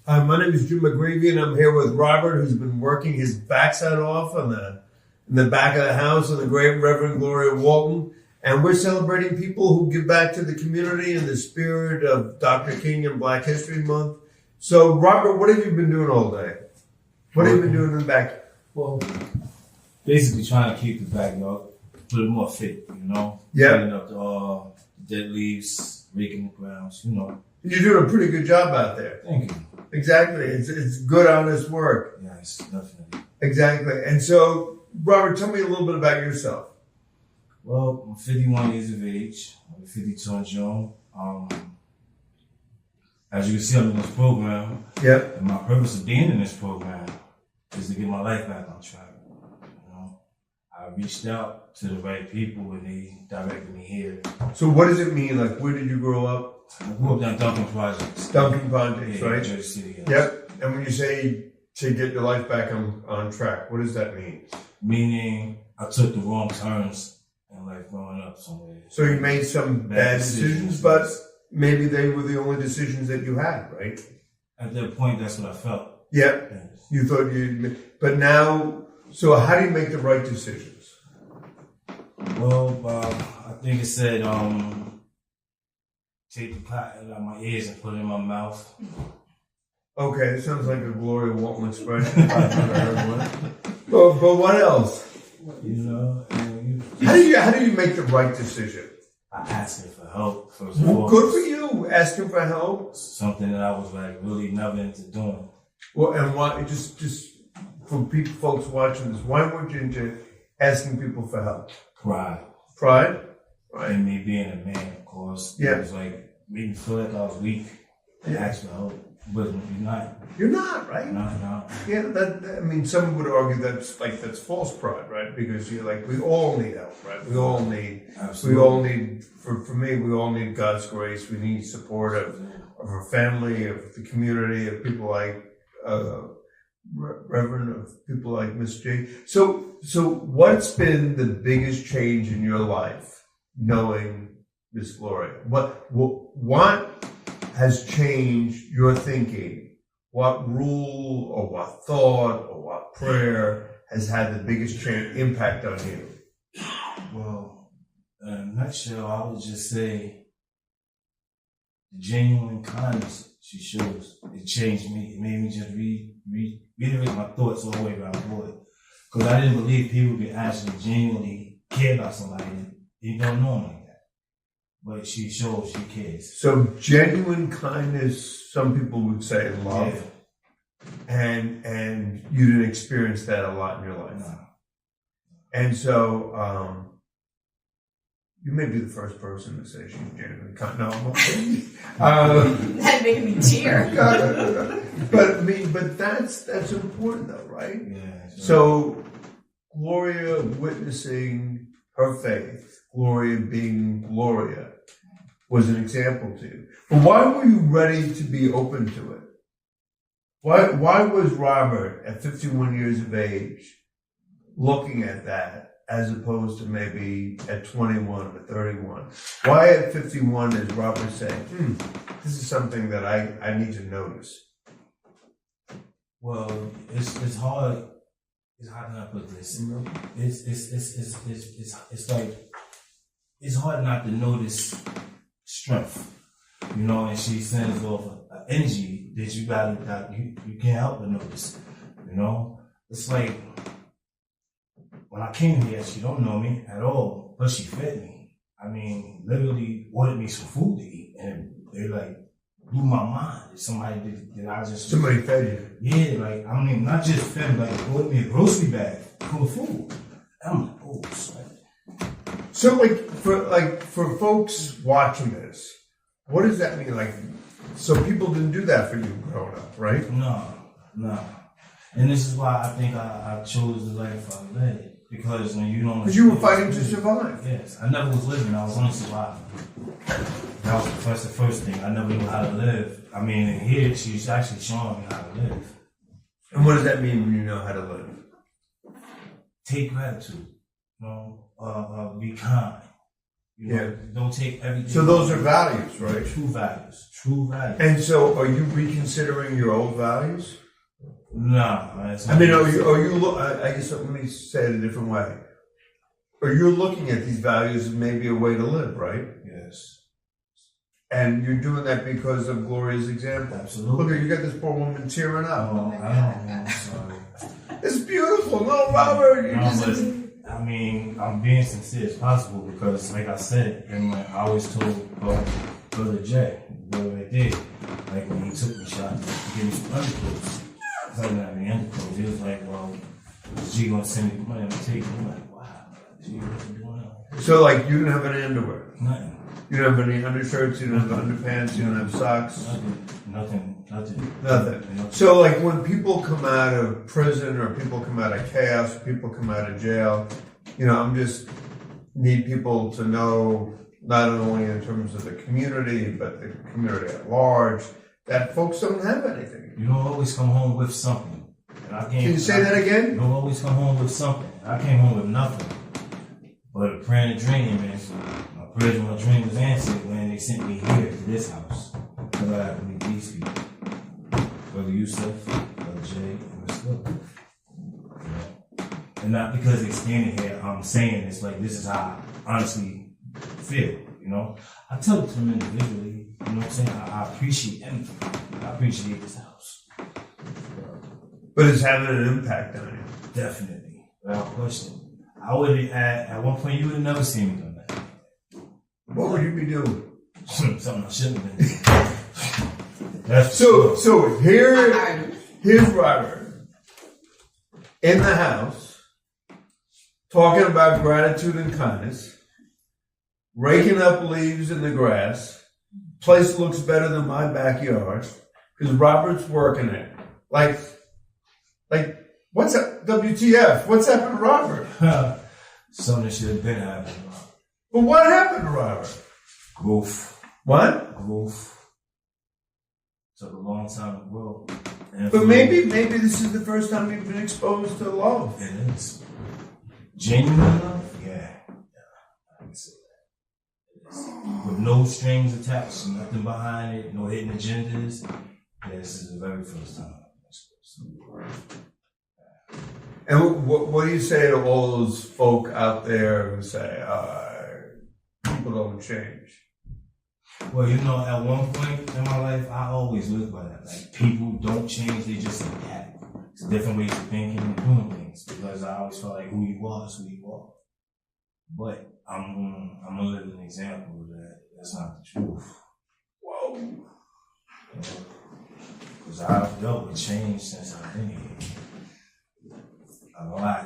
Hi, my name is Jim McGreevey, and I'm here with Robert, who's been working his backside off in the back of the house of the great Reverend Gloria Walton. And we're celebrating people who give back to the community in the spirit of Dr. King and Black History Month. So, Robert, what have you been doing all day? What have you been doing in the back? Well, basically trying to keep the backyard a little more fit, Yeah. Cleaning up the dead leaves, raking the grounds, You're doing a pretty good job out there. Thank you. Exactly. It's good, honest work. Yes, definitely. Exactly. And so, Robert, tell me a little bit about yourself. Well, I'm 51 years of age. I'm 52 in June. As you can see, I'm in this program. Yep. And my purpose of being in this program is to get my life back on track. I reached out to the right people and they directed me here. So what does it mean? Like, where did you grow up? I grew up down Duncan Projects. Duncan Projects, right? Jersey City, yes. Yep. And when you say to get your life back on track, what does that mean? Meaning I took the wrong turns in life growing up somewhere. So you made some bad decisions, but maybe they were the only decisions that you had, right? At that point, that's what I felt. Yep. Yes. You thought but now, so how do you make the right decisions? Well, I think it said, take the cotton out of my ears and put it in my mouth. Okay, it sounds like a Gloria Walton expression. If I've never heard one. But what else? How do you make the right decision? I asked her for help first of all. Good for you, asking for help. Something that I was really never into doing. Well, and why? Just for folks watching this, why weren't you into asking people for help? Pride. Pride? Right. And me being a man, of course. Yeah. It was like, made me feel like I was weak and asked for help. But you're not. You're not, right? No. Yeah, some would argue that's false pride, right? Because you're like, we all need help, right? We all need, for me, we all need God's grace. We need support of our family, of the community, of people like, Reverend, of people like Miss J. So what's been the biggest change in your life knowing Miss Gloria? What has changed your thinking? What rule or what thought or what prayer has had the biggest impact on you? Well, in a nutshell, I would just say the genuine kindness she shows, it changed me. It made me just reiterate my thoughts all the way around the board. Because I didn't believe people could actually genuinely care about somebody that you don't know them like that. But she shows she cares. So genuine kindness, some people would say love. Yeah. And you didn't experience that a lot in your life. No. And so, you may be the first person to say she's genuine kind. No, I'm okay. That made me tear. But that's important though, right? Yeah. Sure. So Gloria witnessing her faith, Gloria being Gloria, was an example to you. But why were you ready to be open to it? Why was Robert at 51 years of age looking at that as opposed to maybe at 21 or 31? Why at 51 is Robert saying, this is something that I need to notice? Well, it's hard. How can I put this? It's like it's hard not to notice strength, and she sends off an energy that you can't help but notice, It's like when I came here, she don't know me at all, but she fed me. Literally ordered me some food to eat, and they blew my mind. Somebody Somebody fed you. Yeah, not just fed me, ordered me a grocery bag full of food. I'm like, oh, sweat. So for folks watching this, what does that mean? So people didn't do that for you growing up, right? No. And this is why I think I chose the life I led. Because when you don't... Because you were fighting to survive. Yes. I never was living. I was only surviving. That was the first thing. I never knew how to live. Here she's actually showing me how to live. And what does that mean when you know how to live? Take gratitude. Be kind. You know, don't take everything. So those are values, right? True values. True values. And so, are you reconsidering your old values? Nah. I mean, are you? I guess let me say it a different way. Are you looking at these values as maybe a way to live, right? Yes. And you're doing that because of Gloria's example. Absolutely. Look, you got this poor woman tearing up. Oh, I'm sorry. It's beautiful. No, Robert. I mean, I'm being sincere as possible because, like I said, and like I always told Brother Jay, the brother right there, like when he took me shot to give me some underclothes. I didn't have any underclothes. He was like, well, is G gonna send me the money? I'm gonna take it. I'm like, wow, G, what's he doing now? So, like, you didn't have any underwear? Nothing. You don't have any undershirts? You don't have underpants? You don't have socks? Nothing. Nothing. So, like, when people come out of prison or people come out of chaos, people come out of jail, you know, I'm just need people to know, not only in terms of the community, but the community at large, that folks don't have anything. You don't always come home with something. And Can you say that again? You don't always come home with something. I came home with nothing. But a prayer and a dream, man. My prayer and my dream was answered when they sent me here to this house. So I had to meet these people. Brother Yusuf, Brother Jay, and Miss Phil. And not because they're standing here, I'm saying it's like this is how I honestly feel, you know. I tell it to them individually, you know what I'm saying? I appreciate everything. I appreciate this house. But it's having an impact on you. Definitely, without question. I would at one point you would have never seen me done that. What would you be doing? Something I shouldn't have been doing. That's So here's Robert in the house talking about gratitude and kindness, raking up leaves in the grass. Place looks better than my backyard because Robert's working it. Like, what's up? WTF? What's happened to Robert? Something should have been happening. But what happened to Robert? Growth. What? Growth. Took a long time to grow. But maybe this is the first time you've been exposed to love. It is. Genuine love? Yeah. I can say that. It is. With no strings attached, nothing behind it, no hidden agendas. Yeah, this is the very first time. And what do you say to all those folk out there who say, people don't change? Well, you know, at one point in my life, I always lived by that. Like, people don't change, they just adapt. It's different ways of thinking and doing things. Because I always felt like who you are is who you are. But I'm gonna live an example of that. That's not the truth. Whoa. Because I've dealt with change since I've been here. A lot.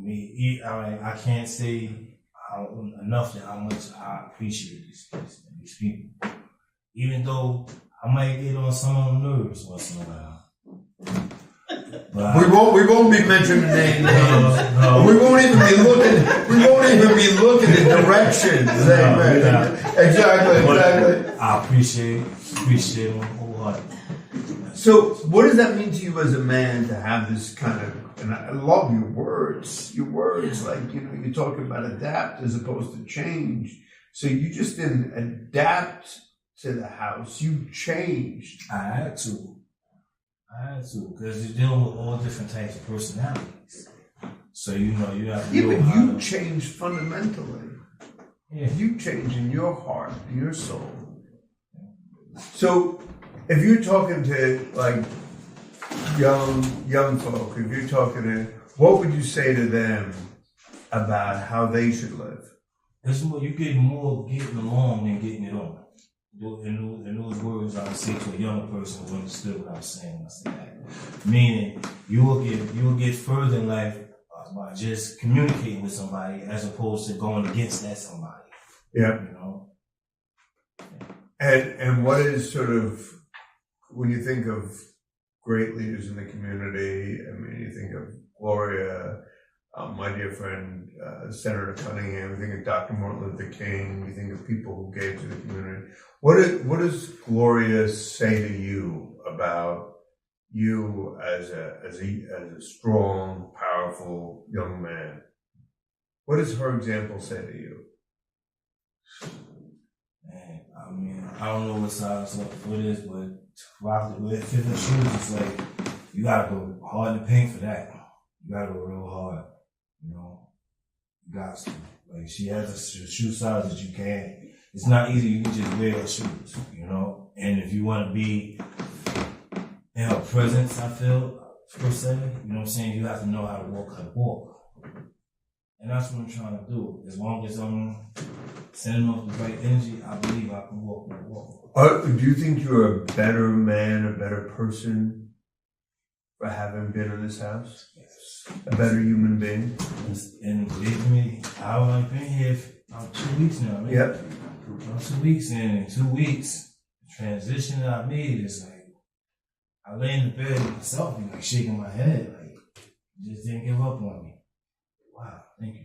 I can't say enough that how much I appreciate these people. Even though I might get on someone's nerves once in a while. But we won't be mentioning names. No. We won't even be looking in directions. Exactly. I appreciate them wholeheartedly. So, what does that mean to you as a man to have this kind of? And I love your words. Like, you know, you're talking about adapt as opposed to change. So you just didn't adapt to the house. You changed. I had to, because you're dealing with all different types of personalities. So, you know, you have to Yeah, know but how you to, changed fundamentally. Yeah. You changed in your heart, in your soul. So, if you're talking to, like, young folk, if you're talking to, what would you say to them about how they should live? It's more, you get more getting along than getting it on. In those words, I would say to a younger person who understood what I was saying. I said that. Meaning, you will get further in life by just communicating with somebody as opposed to going against that somebody. Yeah. You know? And what is sort of, when you think of great leaders in the community, I mean, you think of Gloria, my dear friend, Senator Cunningham, you think of Dr. Martin Luther King, you think of people who gave to the community. What does Gloria say to you about you as a strong, powerful young man? What does her example say to you? And I mean, I don't know what size up foot is, but with fitting shoes, it's like you gotta go hard in the paint for that. You gotta go real hard, you know. You got to. Like, she has a shoe size that you can. It's not easy. You can just wear her shoes, you know. And if you want to be in her presence, I feel, per se, you know what I'm saying, you have to know how to walk her walk. And that's what I'm trying to do. As long as I'm sending off the right energy, I believe I can walk that walk. Do you think you're a better man, a better person for having been in this house? Yes. A better human being? And believe me, I've been here for about 2 weeks now, man. Yep. About 2 weeks, and in 2 weeks, the transition that I made is like, I lay in the bed myself and like shaking my head, like, just didn't give up on me. Wow, thank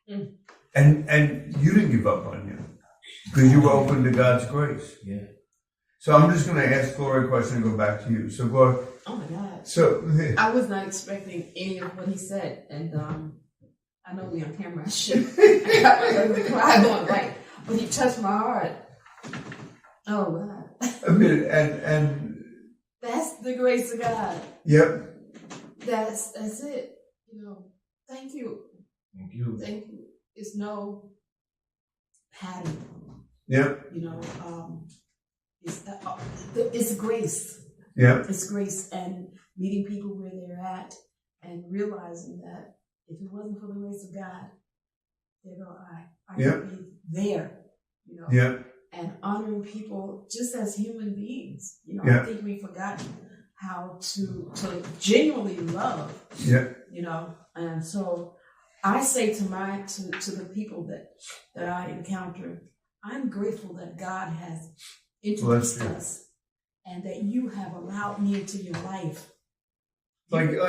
you. And you didn't give up on you because you were open to God's grace. Yeah. So I'm just going to ask Gloria a question and go back to you. So Gloria. Oh my God. So I was not expecting any of what he said. And I know we on camera. I should. I got my ugly cry on, like, but he touched my heart. Oh God. I mean, and That's the grace of God. yep. That's it. You know, thank you. Thank you. Thank you. It's no pattern. Yep. You know, it's grace. Yep. It's grace, and meeting people where they're at and realizing that if it wasn't for the grace of God, there go I Yep. would be there, you know. Yep. And honoring people just as human beings. You know, Yeah. I think we've forgotten how to genuinely love, Yep. you know. And so I say to the people that I encounter, I'm grateful that God has introduced Bless you. us and that you have allowed me into your life. Like there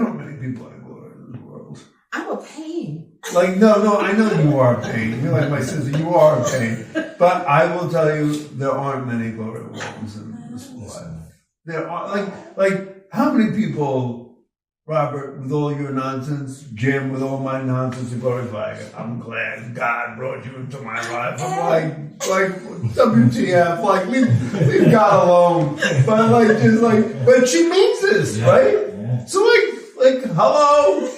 aren't many people like Gloria in this world. I'm a pain. Like, no, I know you are a pain. You're like my sister, you are a pain. But I will tell you, there aren't many Gloria Waltons in this life. There are, like, how many people, Robert, with all your nonsense, Jim, with all my nonsense, and Gloria's like, I'm glad God brought you into my life. I'm like, WTF, like, leave God alone. But but she means this, right? Yeah. So like, hello?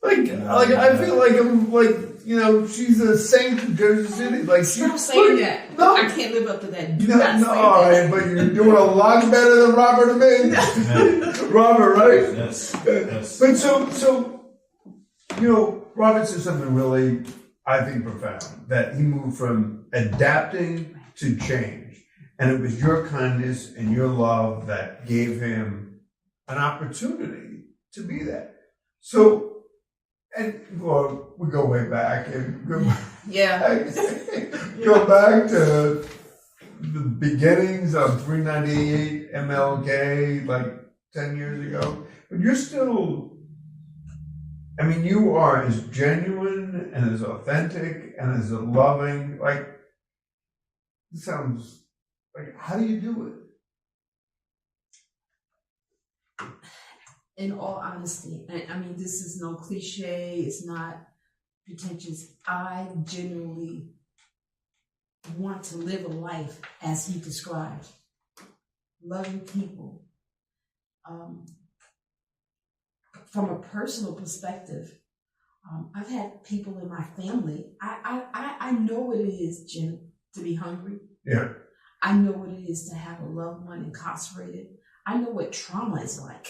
Like I feel like I'm like, you know, she's a saint in Jersey City. Like, Stop saying that. No. I can't live up to that. Do No, not say all that. right, but you're doing a lot better than Robert and me. Robert, right? Yes. Yes. But so, you know, Robert said something really, I think, profound. That he moved from adapting to change. And it was your kindness and your love that gave him an opportunity to be that. So, and well, we go way back and go Yeah. go back to the beginnings of 398 MLK, like 10 years ago. But you're still, I mean, you are as genuine and as authentic and as loving. Like, it sounds like, how do you do it? In all honesty, and I mean, this is no cliche, it's not pretentious. I genuinely want to live a life as he described, loving people. From a personal perspective, I've had people in my family. I know what it is, Jim, to be hungry. Yeah. I know what it is to have a loved one incarcerated. I know what trauma is like.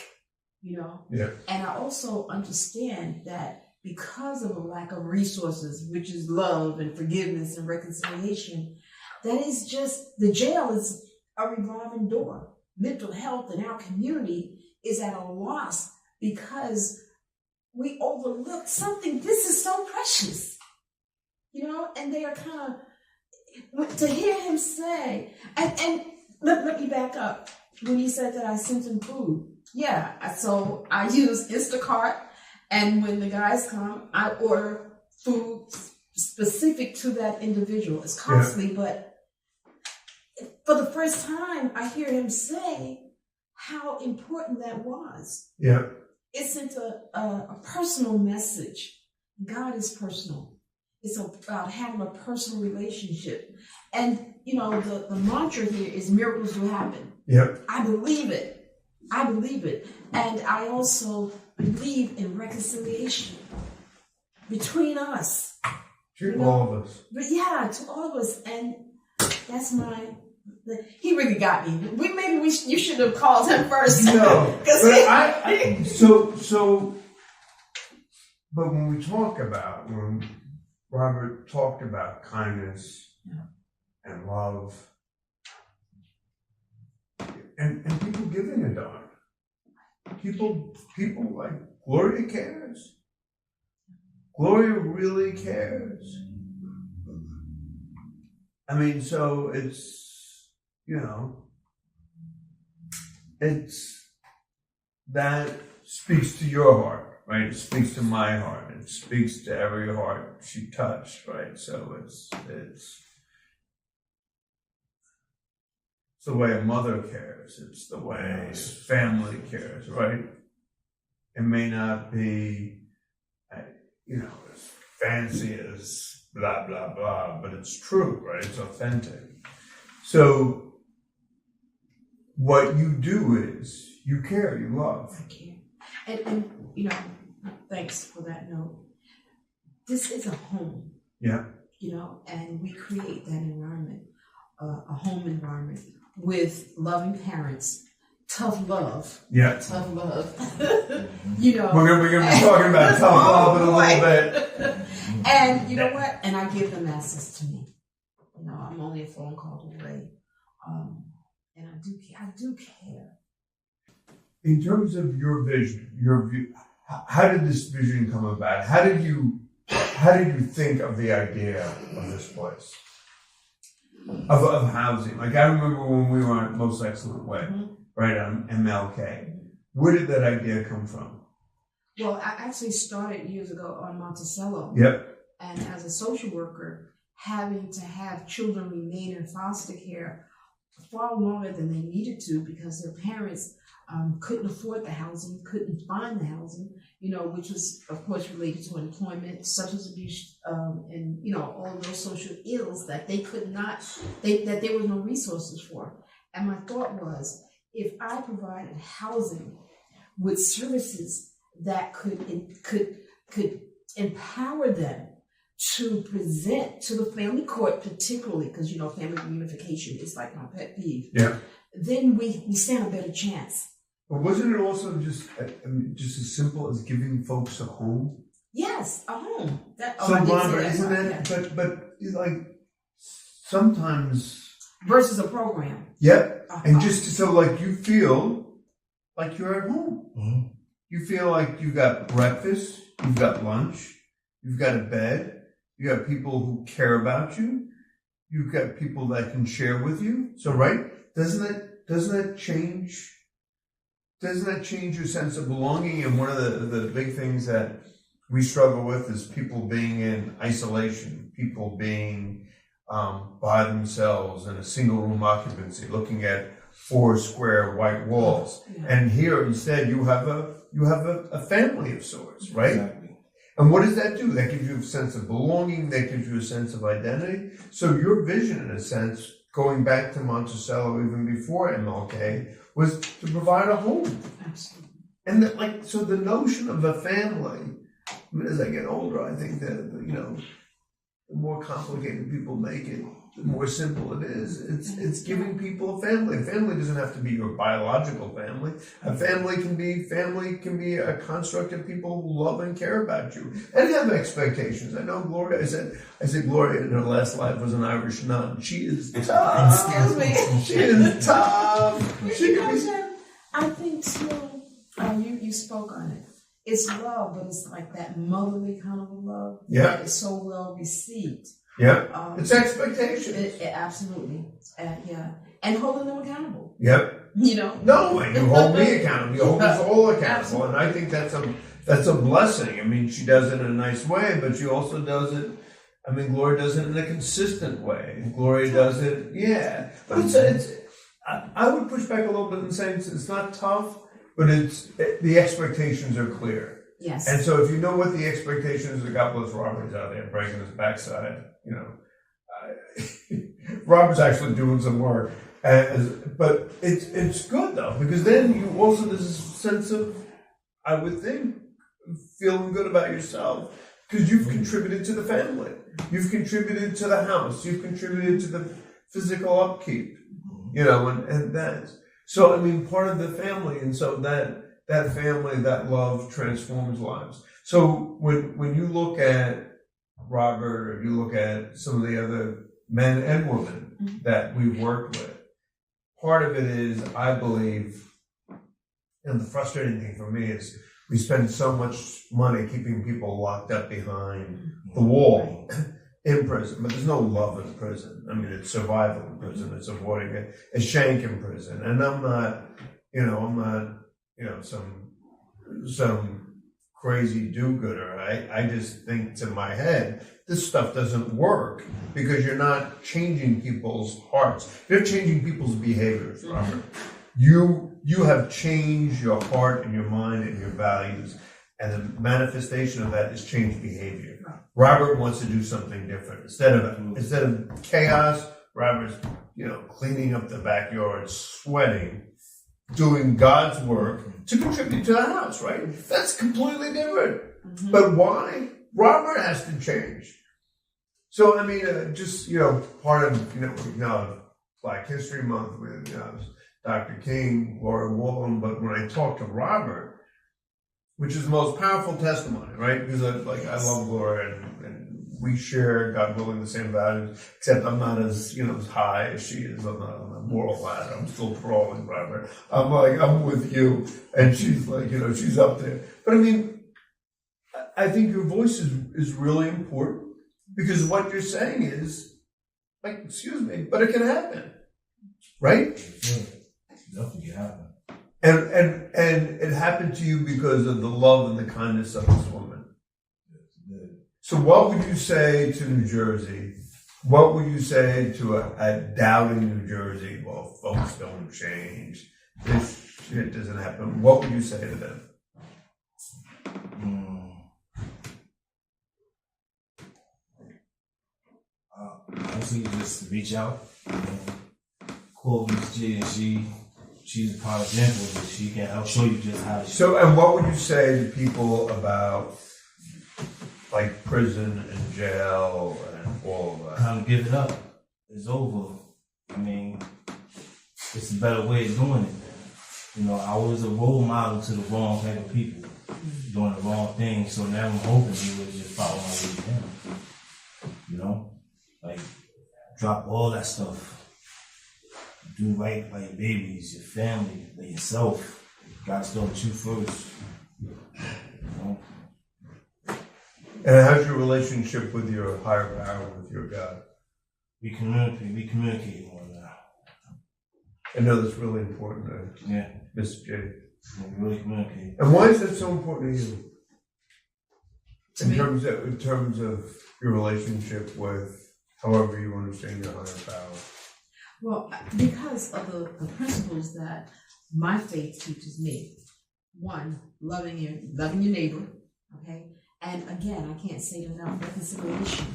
You know? Yeah. And I also understand that because of a lack of resources, which is love and forgiveness and reconciliation, that is just, the jail is a revolving door. Mental health in our community is at a loss because we overlook something. This is so precious, you know, and they are kind of, to hear him say, and let me back up. When he said that I sent him food, yeah, so I use Instacart, and when the guys come, I order food specific to that individual. It's costly, but for the first time, I hear him say how important that was. Yeah. It sent a personal message. God is personal. It's about having a personal relationship. And, the mantra here is miracles will happen. Yep. I believe it. And I also believe in reconciliation between us. To all of us. But yeah, to all of us. And that's he really got me. You should have called him first. No. But when Robert talked about kindness and love and people giving a darn. People like Gloria cares. Gloria really cares. I mean, so it's that speaks to your heart, right? It speaks to my heart. It speaks to every heart she touched, right? So it's the way a mother cares. It's the way family cares, right? It may not be, as fancy as blah, blah, blah, but it's true, right? It's authentic. So what you do is you care, you love. I care. And thanks for that note. This is a home. Yeah. And we create that environment, a home environment with loving parents, tough love. Yeah. Tough love. We're gonna be talking about tough love in a little bit. And you know what? And I give them access to me. I'm only a phone call away. And I do care. In terms of your vision, your view, how did this vision come about? How did you think of the idea of this place? Of housing? Like I remember when we were on Most Excellent Way, right on MLK. Where did that idea come from? Well, I actually started years ago on Monticello. Yep. And as a social worker, having to have children remain in foster care far longer than they needed to because their parents couldn't afford the housing, couldn't find the housing, which was, of course, related to employment, substance abuse, and, all of those social ills that they could not, that there was no resources for. And my thought was, if I provided housing with services that could empower them to present to the family court, particularly because family reunification is like my pet peeve. Yeah. Then we stand a better chance. But wasn't it also just as simple as giving folks a home? Yes, a home. Isn't it? But like sometimes versus a program. Yep. And just so like you feel like you're at home. Mm-hmm. You feel like you've got breakfast, you've got lunch, you've got a bed. You got people who care about you. You've got people that can share with you. So, right? Doesn't that change your sense of belonging? And one of the big things that we struggle with is people being in isolation, people being by themselves in a single room occupancy, looking at 4 square white walls. Yeah. And here instead you have a family of sorts, right? Exactly. And what does that do? That gives you a sense of belonging. That gives you a sense of identity. So your vision, in a sense, going back to Monticello even before MLK, was to provide a home. Absolutely. And so the notion of a family, as I get older, I think that, the more complicated people make it, the more simple it is. It's giving people a family. A family doesn't have to be your biological family. A family can be a construct of people who love and care about you and have expectations. I know Gloria. I said Gloria in her last life was an Irish nun. She is tough. Excuse me. She is tough. I think too. You spoke on it. It's love, but it's like that motherly kind of love. Yeah. That is so well received. Yeah. It's expectations. Absolutely. Yeah. And holding them accountable. Yep. No, and you hold me accountable. You hold us all accountable. Absolutely. And I think that's a blessing. I mean, she does it in a nice way, but she also does it, Gloria does it in a consistent way. Gloria does it, yeah. But I would push back a little bit and say it's not tough, but the expectations are clear. Yes. And so if you know what the expectations of God bless Robert's out there breaking his backside, you know, Robert's actually doing some work. But it's good though, because then you also, there's a sense of, I would think, feeling good about yourself because you've contributed to the family. You've contributed to the house. You've contributed to the physical upkeep, you know, and that's, so I mean, part of the family. And so that family, that love transforms lives. So when you look at Robert, or you look at some of the other men and women that we've worked with, part of it is, I believe, and the frustrating thing for me is we spend so much money keeping people locked up behind the wall in prison, but there's no love in prison. I mean, it's survival in prison. It's avoiding a shank in prison. And I'm not, some crazy do-gooder. I just think to my head, this stuff doesn't work because you're not changing people's hearts. You're changing people's behaviors, Robert. You have changed your heart and your mind and your values, and the manifestation of that is changed behavior. Robert wants to do something different. Instead of chaos, Robert's, cleaning up the backyard, sweating, doing God's work to contribute to the house, right? That's completely different. Mm-hmm. But why? Robert has to change. So, I mean, part of, Black History Month with, Dr. King, Gloria Walton, but when I talk to Robert, which is the most powerful testimony, right? Because I love Gloria and we share, God willing, the same values, except I'm not as, as high as she is on the moral ladder. I'm still crawling, Robert. I'm with you. And she's like, she's up there. But I mean, I think your voice is really important because what you're saying is, excuse me, but it can happen, right? Nothing can happen. And it happened to you because of the love and the kindness of this woman. So what would you say to New Jersey? What would you say to a doubting New Jersey? Well, folks don't change. This shit doesn't happen. What would you say to them? Honestly, just reach out. Call Miss G, and she's a prime example of it. She can help show you just how. So, and what would you say to people about prison and jail and all of that? Time to give it up. It's over. I mean, it's a better way of doing it. I was a role model to the wrong type of people doing the wrong thing. So now I'm hoping you would just follow my way down. Drop all that stuff. Do right by your babies, your family, by yourself. God start with you first. And how's your relationship with your higher power, with your God? We communicate more now. I know that's really important, Yeah. Mr. J. We really communicate. And why is that so important to you? In terms of your relationship with however you understand your higher power. Well, because of the principles that my faith teaches me. One, loving your neighbor, okay? And again, I can't say it enough, reconciliation.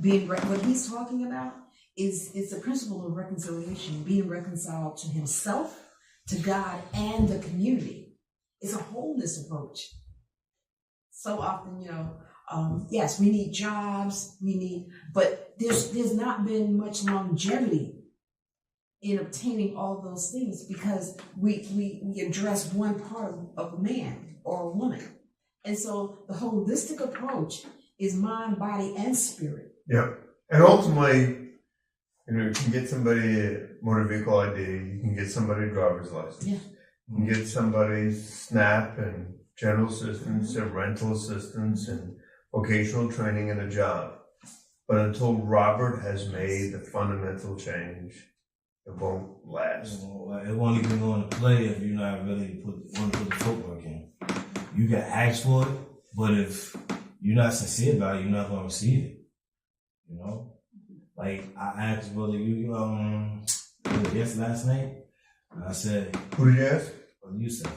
What he's talking about is the principle of reconciliation, being reconciled to himself, to God, and the community. It's a wholeness approach. So often, yes, we need jobs, but there's not been much longevity in obtaining all those things because we address one part of a man or a woman. And so the holistic approach is mind, body, and spirit. Yeah. And ultimately, you can get somebody a motor vehicle ID, you can get somebody a driver's license. Yeah. You can get somebody SNAP and general assistance and rental assistance and vocational training and a job. But until Robert has made the fundamental change, it won't last. It won't even go into play if you're not really want to put the footwork in. You can ask for it, but if you're not sincere about it, you're not going to receive it. I asked brother last night, and I said, who did you ask? Brother Yusuf.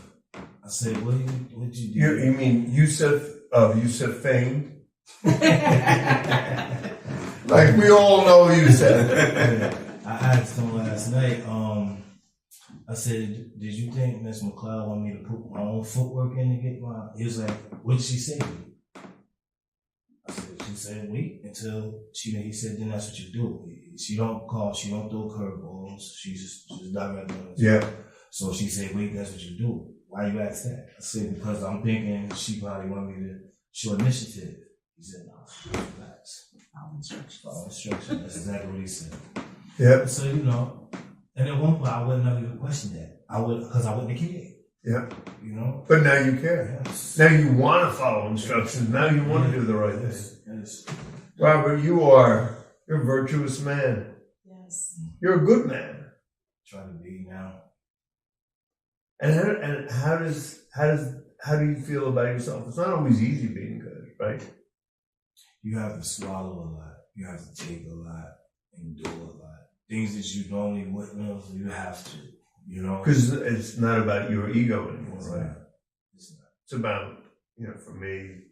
I said, what you do? You mean Yusuf of Yusuf fame? Like we all know Yusuf. I asked him last night, I said, did you think Miss McLeod want me to put my own footwork in to get my, he was like, what did she say to you? I said, she said, wait until he said, then that's what you do. She don't call, she don't throw curveballs, she's direct on it. Yeah. So she said, wait, that's what you do. Why you ask that? I said, because I'm thinking she probably want me to show initiative. He said, no, relax. Follow instructions. Follow instructions. That's exactly what he said. Yeah. So, you know, and at one point I wouldn't have even questioned that. Because I wouldn't have cared. Yeah. You know? But now you care. Yes. Now you want to follow instructions. Now you want to do the right thing. Yes. Robert, you're a virtuous man. Yes. You're a good man. Try to be now. And how do you feel about yourself? It's not always easy being good, right? You have to swallow a lot. You have to take a lot, endure a lot. Things that you normally wouldn't, you have to, you know? Because it's not about your ego anymore, It's right? not. It's not. It's about, you know, for me,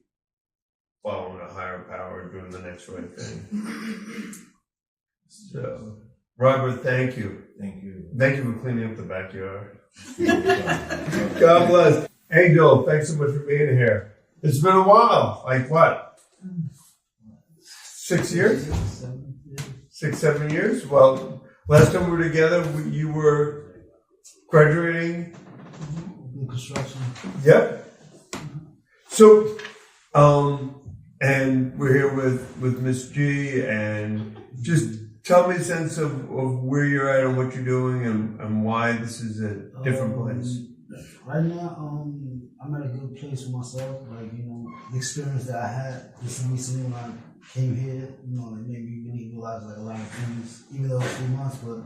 following a higher power, doing the next right thing. So, Robert, thank you. Thank you. Thank you for cleaning up the backyard. God bless. Angel, thanks so much for being here. It's been a while. Like what? 6 years? 6, 7 years? Well, last time we were together, you were graduating. In construction. Yep. So, and we're here with Miss G, and just tell me a sense of where you're at and what you're doing and why this is a different place. Right now, I'm at a good place for myself. Like, you know, the experience that I had just recently when I came here, you know, it made me really realize like a lot of things, even though it was 3 months, but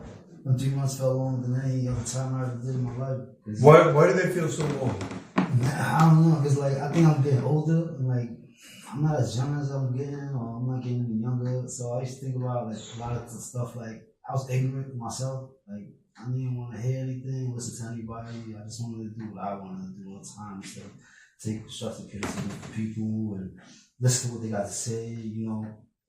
when 3 months felt longer than any other time I ever did in my life. Why do they feel so long? I don't know, because like, I think I'm getting older, and like, I'm not as young as I'm getting, or I'm not getting any younger. So I used to think about like a lot of the stuff, like I was ignorant myself. Like I didn't want to hear anything, listen to anybody. I just wanted to do what I wanted to do all the time. So take constructive criticism from people and listen to what they got to say. You know,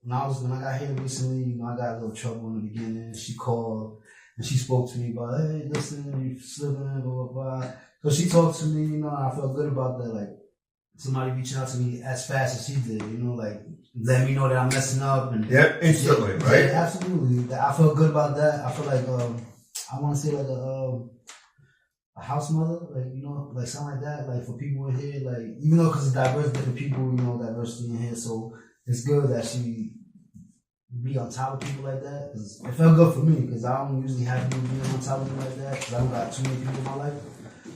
when I got here recently, you know, I got a little trouble in the beginning. She called and she spoke to me about, hey, listen, you're slipping, blah, blah, blah. So she talked to me, you know, and I felt good about that. Like, somebody reaching out to me as fast as she did, you know, like letting me know that I'm messing up and instantly, right? Yeah, absolutely. I felt good about that. I feel like I want to say like a house mother, like, you know, like something like that, like for people in here, like even though because it's diverse, different people, you know, diversity in here, so it's good that she be on top of people like that. Cause it felt good for me because I don't usually have people being on top of me like that because I don't got too many people in my life.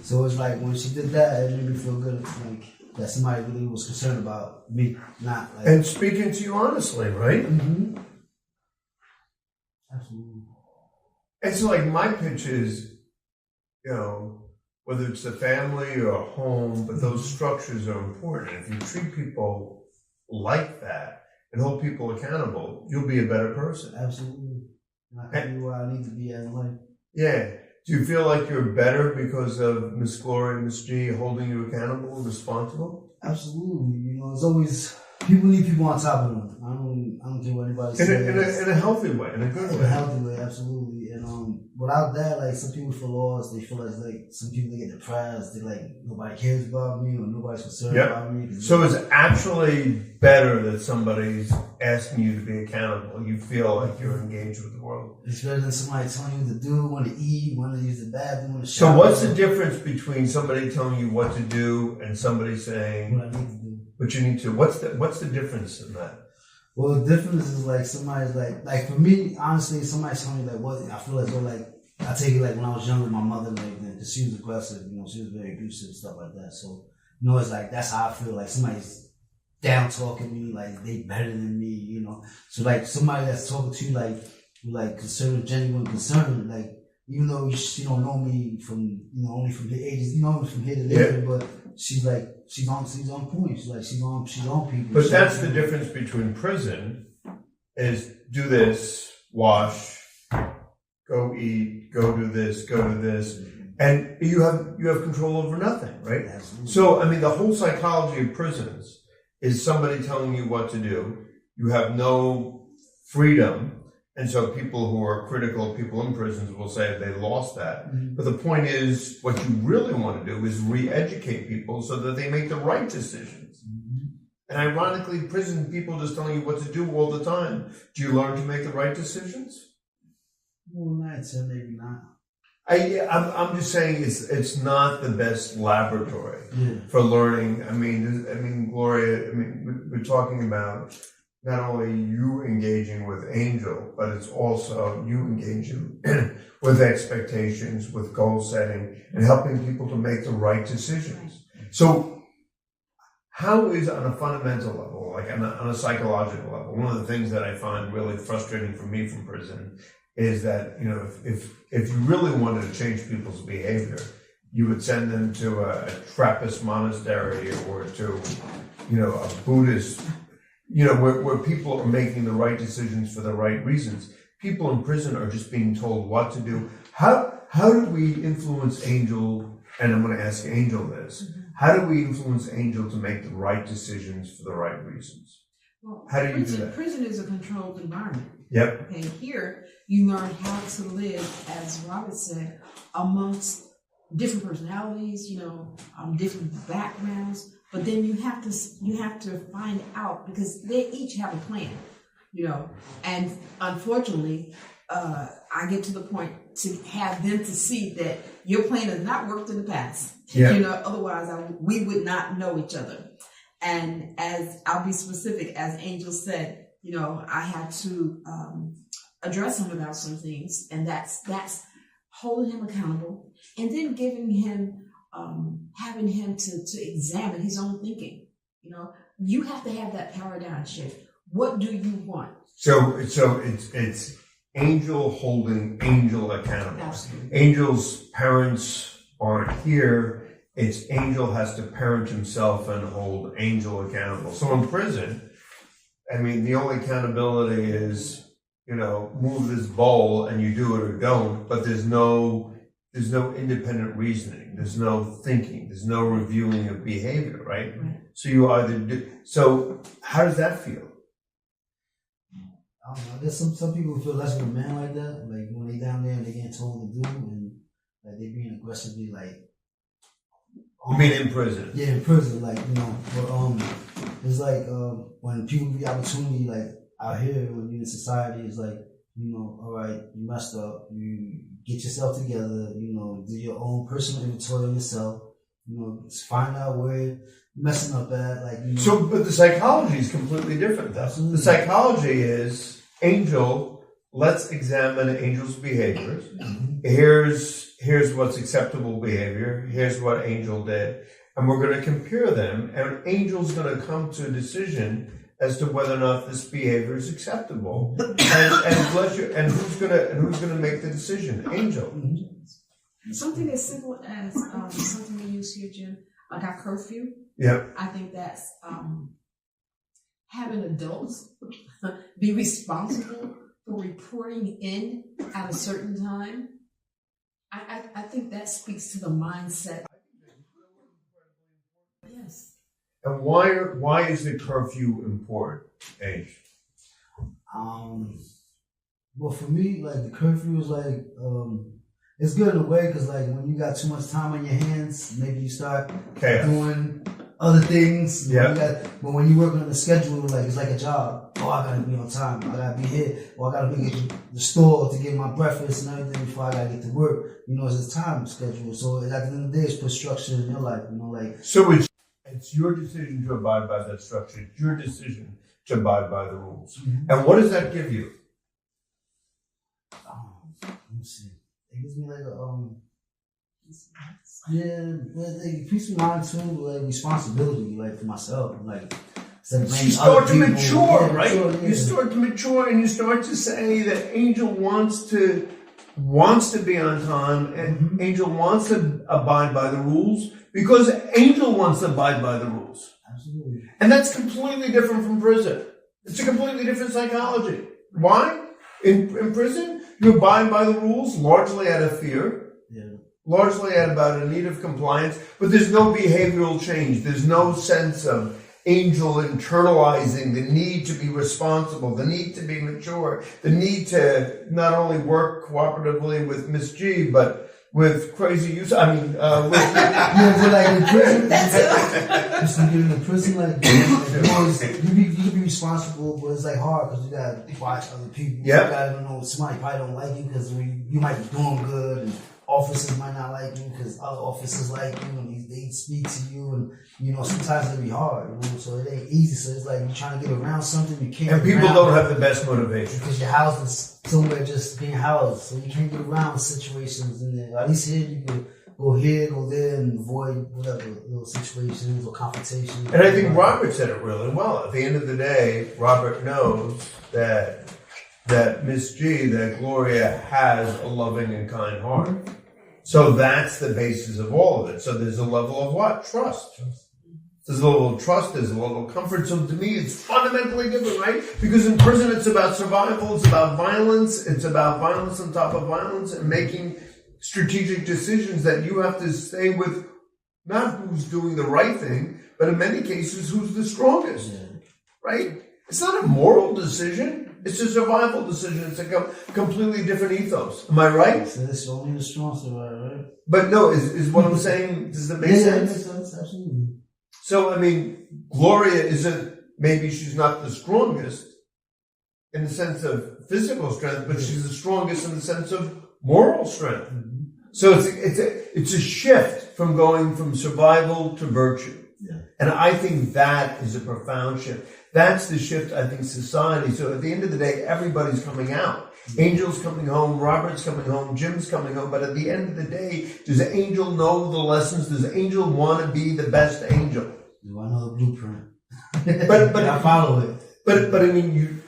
So it's like when she did that, it made me feel good, like that somebody really was concerned about me, not like. And speaking to you honestly, right? Mm-hmm. Absolutely. And so, like, my pitch is, you know, whether it's a family or a home, but those structures are important. If you treat people like that and hold people accountable, you'll be a better person. Absolutely. And I can be where I need to be in life. Yeah. Do you feel like you're better because of Miss Gloria and Miss G holding you accountable and responsible? Absolutely. You know, it's always people need people on top of them. I don't care what anybody says. In a healthy way, in a good way. In a healthy way, absolutely. And without that, like some people feel lost. They feel like some people they get depressed. They like nobody cares about me or nobody's concerned about me. So it's actually better that somebody's asking you to be accountable. You feel like you're engaged with the world. It's better than somebody telling you what to do, when to eat, when to use the bathroom, when to shower. So what's the difference between somebody telling you what to do and somebody saying what I need to do? What you need to? What's the difference in that? Well, the difference is like somebody's like for me, honestly, somebody's telling me like what I feel as though like I take it like when I was younger, my mother like because she was aggressive, you know, she was very abusive and stuff like that. So you know, it's like that's how I feel. Like somebody's down talking me, like they better than me, you know. So like somebody that's talking to you like concern, genuine concern, like even though you don't know me from only from the ages, from here to there, but she's on point. She's on people. But that's the difference between prison is do this, wash, go eat, go do this, And you have control over nothing, right? Absolutely. So, I mean, the whole psychology of prisons is somebody telling you what to do. You have no freedom. And so people who are critical of people in prisons will say they lost that. Mhm. But the point is, what you really want to do is re-educate people so that they make the right decisions. Mhm. And ironically, prison people just telling you what to do all the time. Do you learn to make the right decisions? Well, not so maybe not. I'm just saying it's not the best laboratory Yeah. for learning. I mean, Gloria. I mean, we're talking about not only you engaging with Angel, but it's also you engaging with expectations, with goal setting, and helping people to make the right decisions. So, how is on a fundamental level, like on a psychological level, one of the things that I find really frustrating for me from prison is that, you know, if you really wanted to change people's behavior, you would send them to a Trappist monastery or to, you know, a Buddhist, you know, where people are making the right decisions for the right reasons. People in prison are just being told what to do. How do we influence Angel? And I'm going to ask Angel this. How do we influence Angel to make the right decisions for the right reasons? Well, How do you do that? Prison is a controlled environment. Yep. Okay, here you learn how to live, as Robert said, amongst different personalities, you know, different backgrounds. But then you have to find out, because they each have a plan, you know. And unfortunately, I get to the point to have them to see that your plan has not worked in the past. Yeah. You know, otherwise we would not know each other. And as I'll be specific, as Angel said, you know, I had to address him about some things, and that's holding him accountable, and then giving him, having him to examine his own thinking. You know, you have to have that paradigm shift. What do you want? So it's Angel holding Angel accountable. Absolutely. Angel's parents aren't here. It's Angel has to parent himself and hold Angel accountable. So in prison, I mean, the only accountability is, you know, move this bowl and you do it or don't, but there's no independent reasoning. There's no thinking. There's no reviewing of behavior, right? Right. So you either do, so how does that feel? I don't know. I guess some people feel less of a man like that. Like when they down there and they getting told to do, and like they being aggressively like. You mean in prison? Yeah, in prison, like, you know. But it's like when people get the opportunity, like out here, when you're in society, it's like, you know, all right, you messed up, you get yourself together, you know, do your own personal inventory of yourself, you know, just find out where you're messing up at, like, you know. So, but the psychology is completely different, though. Absolutely. The psychology is Angel. Let's examine Angel's behaviors. Mhm. Here's what's acceptable behavior. Here's what Angel did, and we're going to compare them. And Angel's going to come to a decision as to whether or not this behavior is acceptable. and who's going to make the decision? Angel. Something as simple as something we use here, Jim, like our curfew. Yep. I think that's having adults be responsible for reporting in at a certain time. I think that speaks to the mindset. Yes. And why is the curfew important, Angel? Well, for me, like the curfew is like, it's good in a way because like when you got too much time on your hands, maybe you start doing other things. Yeah. But when you work on the schedule, like it's like a job. Oh, I gotta be on time. I gotta be here. Or I gotta be at the store to get my breakfast and everything before I gotta get to work. You know, it's a time schedule. So at the end of the day, it's put structure in your life. You know, like. So it's your decision to abide by that structure. It's your decision to abide by the rules. Mm-hmm. And what does that give you? Let me see. It gives me like a like peace of mind too, like responsibility, like for myself, like. You start to mature, yeah, right? Mature, yeah. You start to mature, and you start to say that Angel wants to be on time, and Angel wants to abide by the rules because Angel wants to abide by the rules. Absolutely. And that's completely different from prison. It's a completely different psychology. Why? In prison, you abide by the rules largely out of fear. Yeah. largely about a need of compliance, but there's no behavioral change. There's no sense of Angel internalizing the need to be responsible, the need to be mature, the need to not only work cooperatively with Miss G, but with crazy use. I mean, with like in prison, just get in the prison, like you be responsible, but it's like hard because you gotta watch other people. Yeah, you gotta know somebody probably don't like you because you might be doing good, and officers might not like you because other officers like you, and they speak to you, and sometimes it be hard, so it ain't easy. So it's like you're trying to get around something you can't. And people don't have the best motivation because your house is somewhere just being housed, so you can't get around situations. And then at least here you can go here, go there, and avoid whatever little situations or confrontations. And I think Robert said it really well. At the end of the day, Robert knows that Miss G, that Gloria has a loving and kind heart. So that's the basis of all of it. So there's a level of what? Trust. There's a level of trust, there's a level of comfort. So to me, it's fundamentally different, right? Because in prison, it's about survival, it's about violence on top of violence, and making strategic decisions that you have to stay with, not who's doing the right thing, but in many cases, who's the strongest, right? It's not a moral decision. It's a survival decision. It's a completely different ethos. Am I right? So it's only the strong survive, right? But no, is what I'm saying, does that make sense? Yeah, it makes sense, absolutely. So, I mean, Gloria isn't, maybe she's not the strongest in the sense of physical strength, but she's the strongest in the sense of moral strength. Mm-hmm. So it's a shift from going from survival to virtue. Yeah. And I think that is a profound shift. That's the shift, I think, society. So at the end of the day, everybody's coming out. Angel's coming home, Robert's coming home, Jim's coming home. But at the end of the day, does Angel know the lessons? Does Angel want to be the best Angel? Do I know the blueprint? But I follow it. But I mean, you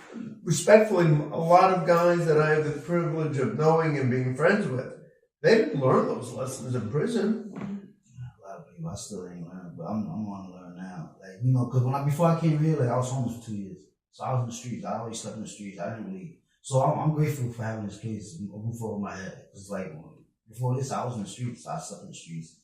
respectfully, a lot of guys that I have the privilege of knowing and being friends with, they didn't learn those lessons in prison. A lot of people, I still ain't learned, but I'm going to learn now. Like, because before I came here, like, I was homeless for 2 years. So I was in the streets. I always slept in the streets. I didn't really. So I'm grateful for having this case over my head. It's like, before this, I was in the streets. I slept in the streets.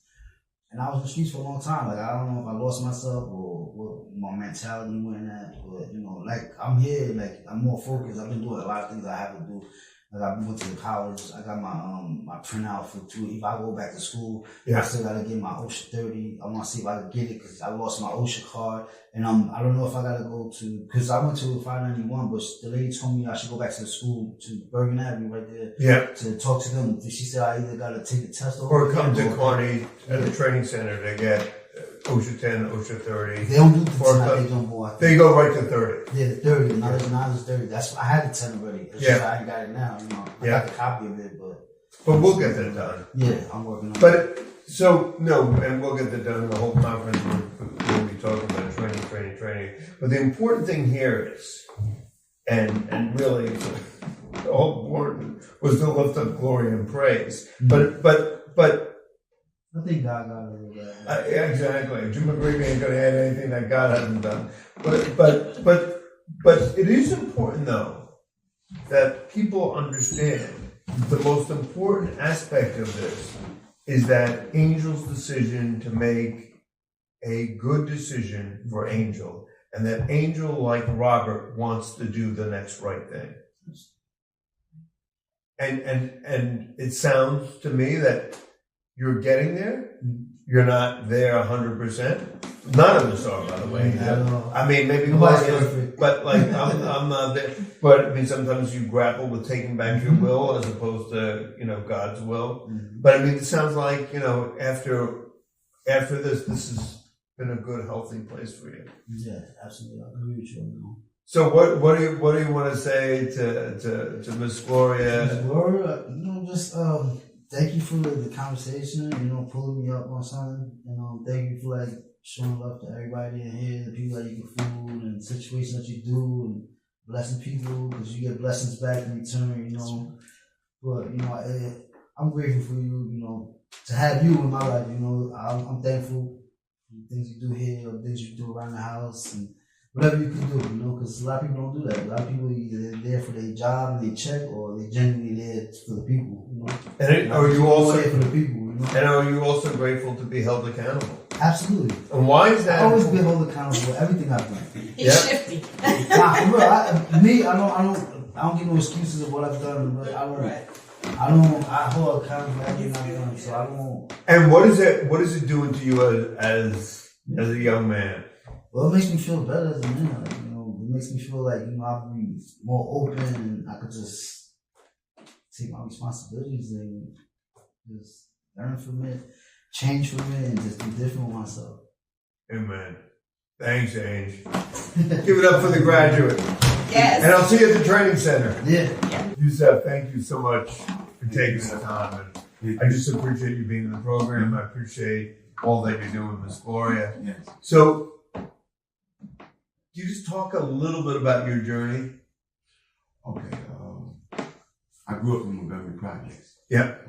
And I was in the streets for a long time. Like, I don't know if I lost myself or what my mentality went at. But, like, I'm here. Like, I'm more focused. I've been doing a lot of things I have to do. Like, I went to college. I got my printout for 2. If I go back to school, I still got to get my OSHA 30. I want to see if I can get it because I lost my OSHA card. And I don't know if I got to go to, because I went to 591, but the lady told me I should go back to the school to Bergen Avenue right there to talk to them. She said I either got to take the test or come to Carney at the training center to get OSHA 10, OSHA 30. They don't do the 10, they don't go. They go right to 30. Yeah, the 30. Now it's 30. I had the 10 already. It's just I ain't got it now. I got the copy of it, but we'll get that done. Yeah, I'm working on it. But so no, and we'll get that done. The whole conference we'll be talking about training. But the important thing here is, and really, the whole important was to lift up glory and praise. Mm-hmm. But. I think God got it right. Exactly. Jim McGreevey ain't going to add anything that God hasn't done. But it is important, though, that people understand the most important aspect of this is that Angel's decision to make a good decision for Angel, and that Angel, like Robert, wants to do the next right thing. And it sounds to me that you're getting there. You're not there 100%. None of us are, by the way. I mean, maybe but like I'm not there. But I mean, sometimes you grapple with taking back your will as opposed to God's will. Mm-hmm. But I mean, it sounds like after this has been a good, healthy place for you. Yeah, absolutely. I agree with you. So what do you want to say to Miss Gloria? Miss Gloria, just thank you for the conversation, pulling me up on something. Thank you for showing love to everybody in here, the people that you give food and the situations that you do and blessing people because you get blessings back in return, But, I'm grateful for you, to have you in my life, I'm thankful for the things you do here or things you do around the house and whatever you can do, because a lot of people don't do that. A lot of people either there for their job and they check or they genuinely there for the people, And are you also there for the people, know? And are you also grateful to be held accountable? Absolutely. And why is that? I've always been held accountable for everything I've done. He's Yeah. shifty. Nah, for real, I don't give no excuses of what I've done, but I hold accountable for everything I've done, so I don't. And what is it doing to you as a young man? Well, it makes me feel better as a man, like, you know, it makes me feel like, you know, I'll be more open and I could just take my responsibilities and just learn from it, change from it, and just be different with myself. Amen. Thanks, Ange. Give it up for the graduate. Yes. And I'll see you at the training center. Yeah. Yusef, thank you so much for taking the time. And I just appreciate you being in the program. I appreciate all that you're doing, Miss Gloria. Yes. So, can you just talk a little bit about your journey? Okay. I grew up in Montgomery Projects. Yep.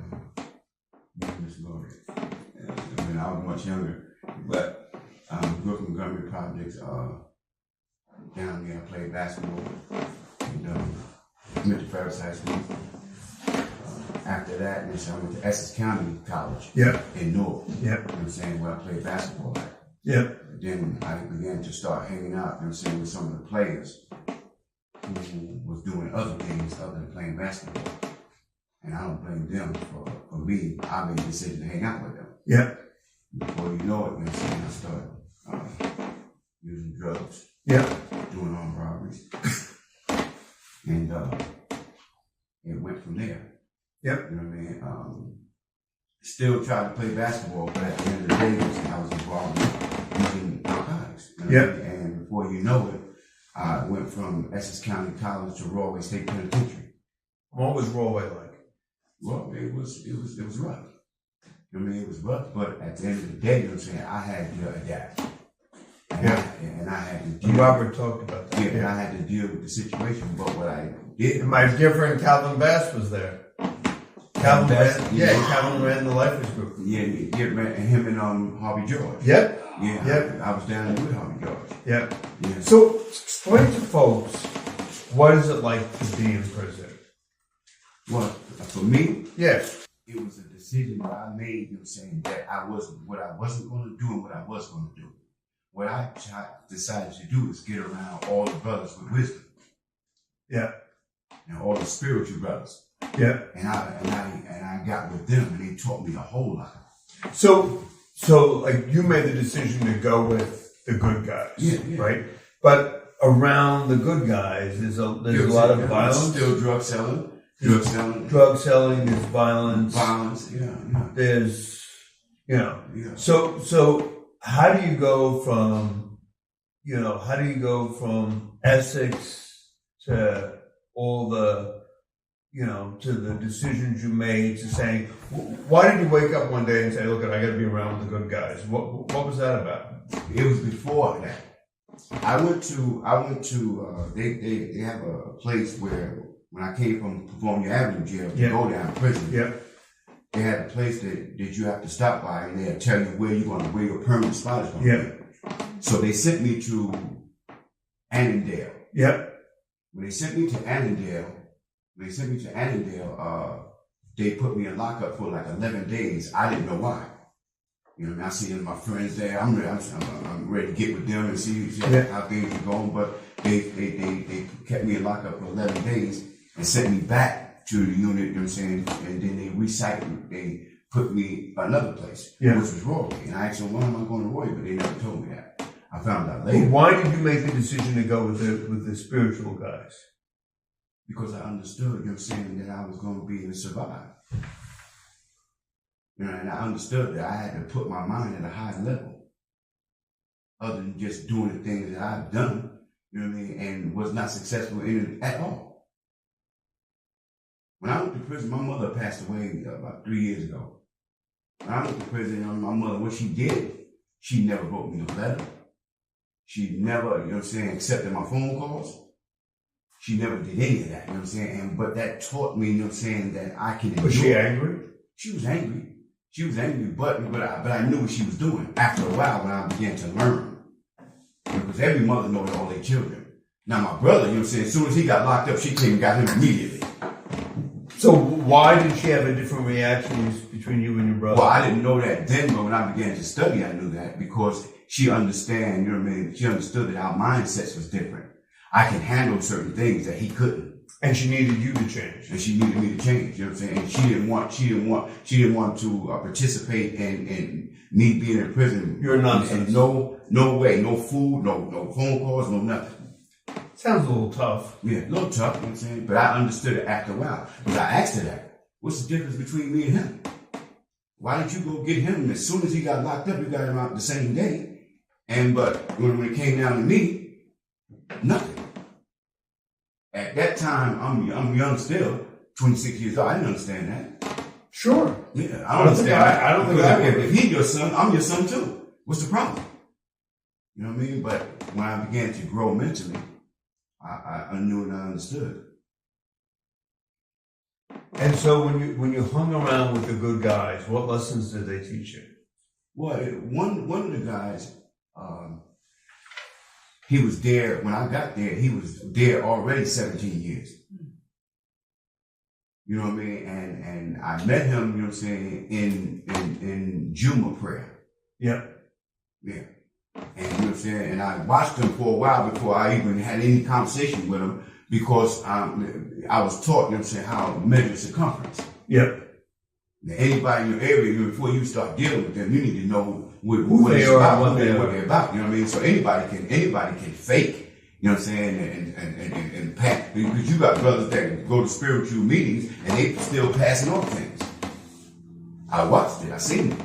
Miss Gloria. When I was much younger, but grew up in Montgomery Projects. Down there, I played basketball. And, went to Ferris High School. After that, I went to Essex County College. Yep. In Newark. Yep. You know what I'm saying? Where I played basketball at. Yep. Then I began to start hanging out, you know what I'm saying, with some of the players who was doing other things other than playing basketball. And I don't blame them for me. I made the decision to hang out with them. Yep. Before you know it, you know what I'm saying, I started using drugs, Yep. doing armed robberies. And it went from there. Yep. You know what I mean? Still tried to play basketball, but at the end of the day, I was involved in using narcotics. You know what I mean? And before you know it, I went from Essex County College to Rawway State Penitentiary. What was Rawway like? Well, it was rough. I mean, it was rough, but at the end of the day, you know what I'm saying, I had to adapt. And I had to deal. Robert talked about that. Yeah, and I had to deal with the situation, but what I did. And my dear friend Calvin Bass was there. Calvin Bass, Calvin ran the Lifers group. Yeah, and him and Harvey George. Yep. Yeah, Yep. I was down there with Harvey George. Yep. Yeah. So explain to folks, what is it like to be in prison? Well, for me, Yes. it was a decision that I made, you know, saying that what I wasn't going to do and what I was going to do. What I decided to do is get around all the brothers with wisdom. Yeah. And all the spiritual brothers. Yeah. And I got with them and they taught me a whole lot. So like you made the decision to go with the good guys, Yeah. right? But around the good guys, there's a lot of violence. Still drug selling. Drug selling, there's violence. Yeah. There's, Yeah. So how do you go from Essex to all the, to the decisions you made, to saying, why did you wake up one day and say, look, I got to be around the good guys? What was that about? It was before that. I went to, they have a place where, when I came from California Avenue jail to go down to prison, they had a place that you have to stop by and they'll tell you where your permanent spot is going to be. So they sent me to Annandale. Yep. When they sent me to Annandale, they put me in lockup for like 11 days. I didn't know why. You know what I mean? I see my friends there. I'm ready to get with them and see how things are going. But they kept me in lockup for 11 days and sent me back to the unit, you know what I'm saying? And then they put me another place, which was Rawway. And I asked them, why am I going to Rawway? But they never told me that. I found out later. Why did you make the decision to go with the spiritual guys? Because I understood, you know what I'm saying, that I was going to be able to survive. You know, and I understood that I had to put my mind at a high level, other than just doing the things that I've done, you know what I mean, and was not successful in it at all. When I went to prison, my mother passed away about 3 years ago. When I went to prison, my mother, what she did, she never wrote me a letter. She never, you know what I'm saying, accepted my phone calls. She never did any of that, you know what I'm saying? But that taught me, you know what I'm saying, that I can endure. Was she angry? She was angry. She was angry, but I knew what she was doing after a while when I began to learn. Because every mother knows all their children. Now my brother, you know what I'm saying, as soon as he got locked up, she came and got him immediately. So why did she have a different reaction between you and your brother? Well, I didn't know that then, but when I began to study, I knew that because she understand, you know what I mean? She understood that our mindsets was different. I can handle certain things that he couldn't. And she needed you to change. And she needed me to change, you know what I'm saying? And she didn't want to participate in me being in prison. You're nonsense. And no way, no food, no phone calls, no nothing. Sounds a little tough. Yeah, a little tough, you know what I'm saying? But I understood it after a while. Because I asked her that. What's the difference between me and him? Why didn't you go get him? As soon as he got locked up, you got him out the same day. But when it came down to me, nothing. At that time, I'm young still, 26 years old. I didn't understand that. Sure. Yeah, I don't understand. I don't think I would. If he's your son, I'm your son too. What's the problem? You know what I mean? But when I began to grow mentally, I knew and I understood. And so when you hung around with the good guys, what lessons did they teach you? Well, one of the guys, he was there when I got there. He was there already 17 years. You know what I mean? And I met him, you know what I'm saying, in Juma prayer. Yep. Yeah. And you know what I'm saying? And I watched him for a while before I even had any conversation with him because I was taught, you know what I'm saying, how to measure circumference. Yep. Now, anybody in your area, before you start dealing with them, you need to know who what they it's are, about, what what they're about. You know what I mean? So anybody can fake, you know what I'm saying, and pass. Because you got brothers that go to spiritual meetings and they still passing off things. I watched it, I seen it.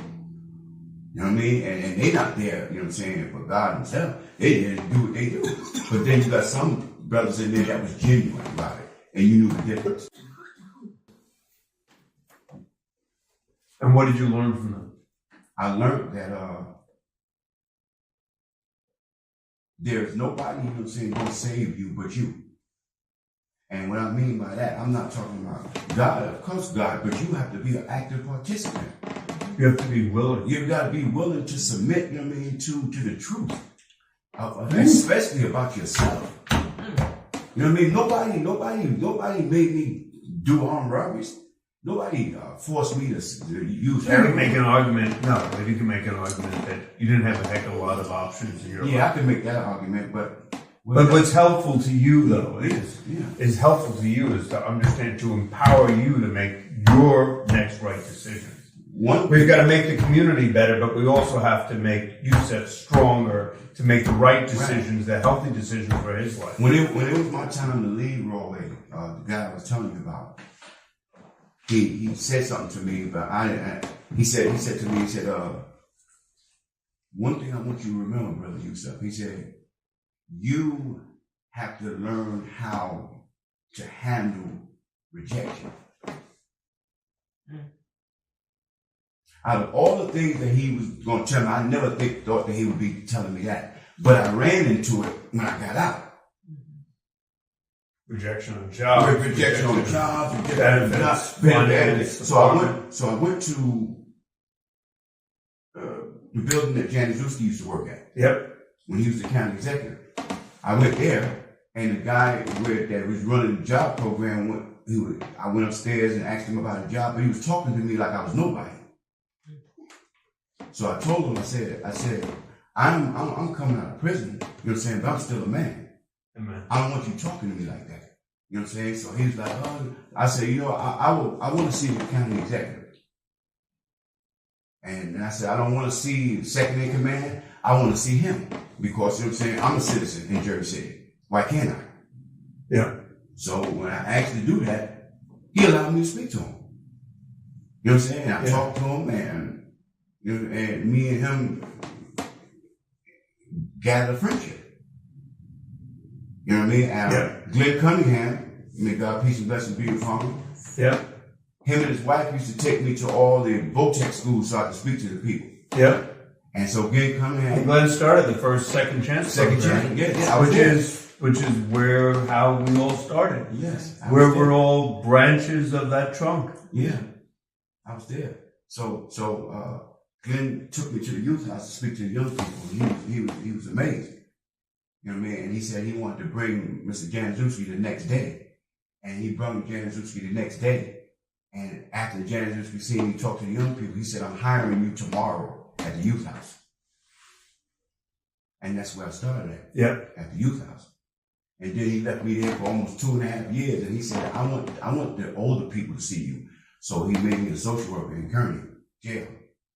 You know what I mean? And they not there, you know what I'm saying, for God himself. They didn't do what they do. But then you got some brothers in there that was genuine about it. And you knew the difference. And what did you learn from them? I learned that there's nobody, you know what I'm saying, gonna save you but you. And what I mean by that, I'm not talking about God, of course God, but you have to be an active participant. You have to be willing. You've got to be willing to submit, you know what I mean, to the truth. Especially about yourself. You know what I mean? Nobody made me do armed robberies. Nobody forced me to use You can heroin. make an argument. No, but you can make an argument that you didn't have a heck of a lot of options in your life. Yeah, I can make that argument, but what's helpful to you though Yeah. is helpful to you is to understand, to empower you to make your next right decision. We've got to make the community better, but we also have to make Yusef stronger to make the right decisions, the healthy decisions for his life. When it was my time to leave Roy, the guy I was telling you about, he said something to me, but he said to me, one thing I want you to remember, Brother Yusef, he said, you have to learn how to handle rejection. Out of all the things that he was going to tell me, I never thought that he would be telling me that. But I ran into it when I got out. Rejection on jobs. Rejection on jobs. Benefits. So I went to the building that Janet Zuski used to work at. Yep. When he was the county executive. I went there, and the guy that was running the job program, I went upstairs and asked him about a job, but he was talking to me like I was nobody. So I told him, I said, I'm coming out of prison, you know what I'm saying, but I'm still a man. Amen. I don't want you talking to me like that. You know what I'm saying? So he was like, oh, I said, I want to see the county executive. And I said, I don't want to see second in command. I want to see him because, you know what I'm saying, I'm a citizen in Jersey City. Why can't I? Yeah. So when I asked to do that, he allowed me to speak to him. You know what I'm saying? I talked to him, and me and him gathered a friendship. You know what I mean? And Glenn Cunningham, may God peace and blessings be upon him. Yeah. Him and his wife used to take me to all the Votech schools so I could speak to the people. Yeah. And so Glenn Cunningham. And Glenn started the first second chance program, which is how we all started. Yes. Where we're all branches of that trunk. Yeah. I was there. So Glenn took me to the youth house to speak to the young people. He was amazing. You know what I mean? And he said he wanted to bring Mr. Januszewski the next day. And he brought Januszewski the next day. And after the janitors we seen me talk to the young people, he said, I'm hiring you tomorrow at the youth house. And that's where I started at the youth house. And then he left me there for almost 2.5 years. And he said, I want the older people to see you. So he made me a social worker in Kearney jail.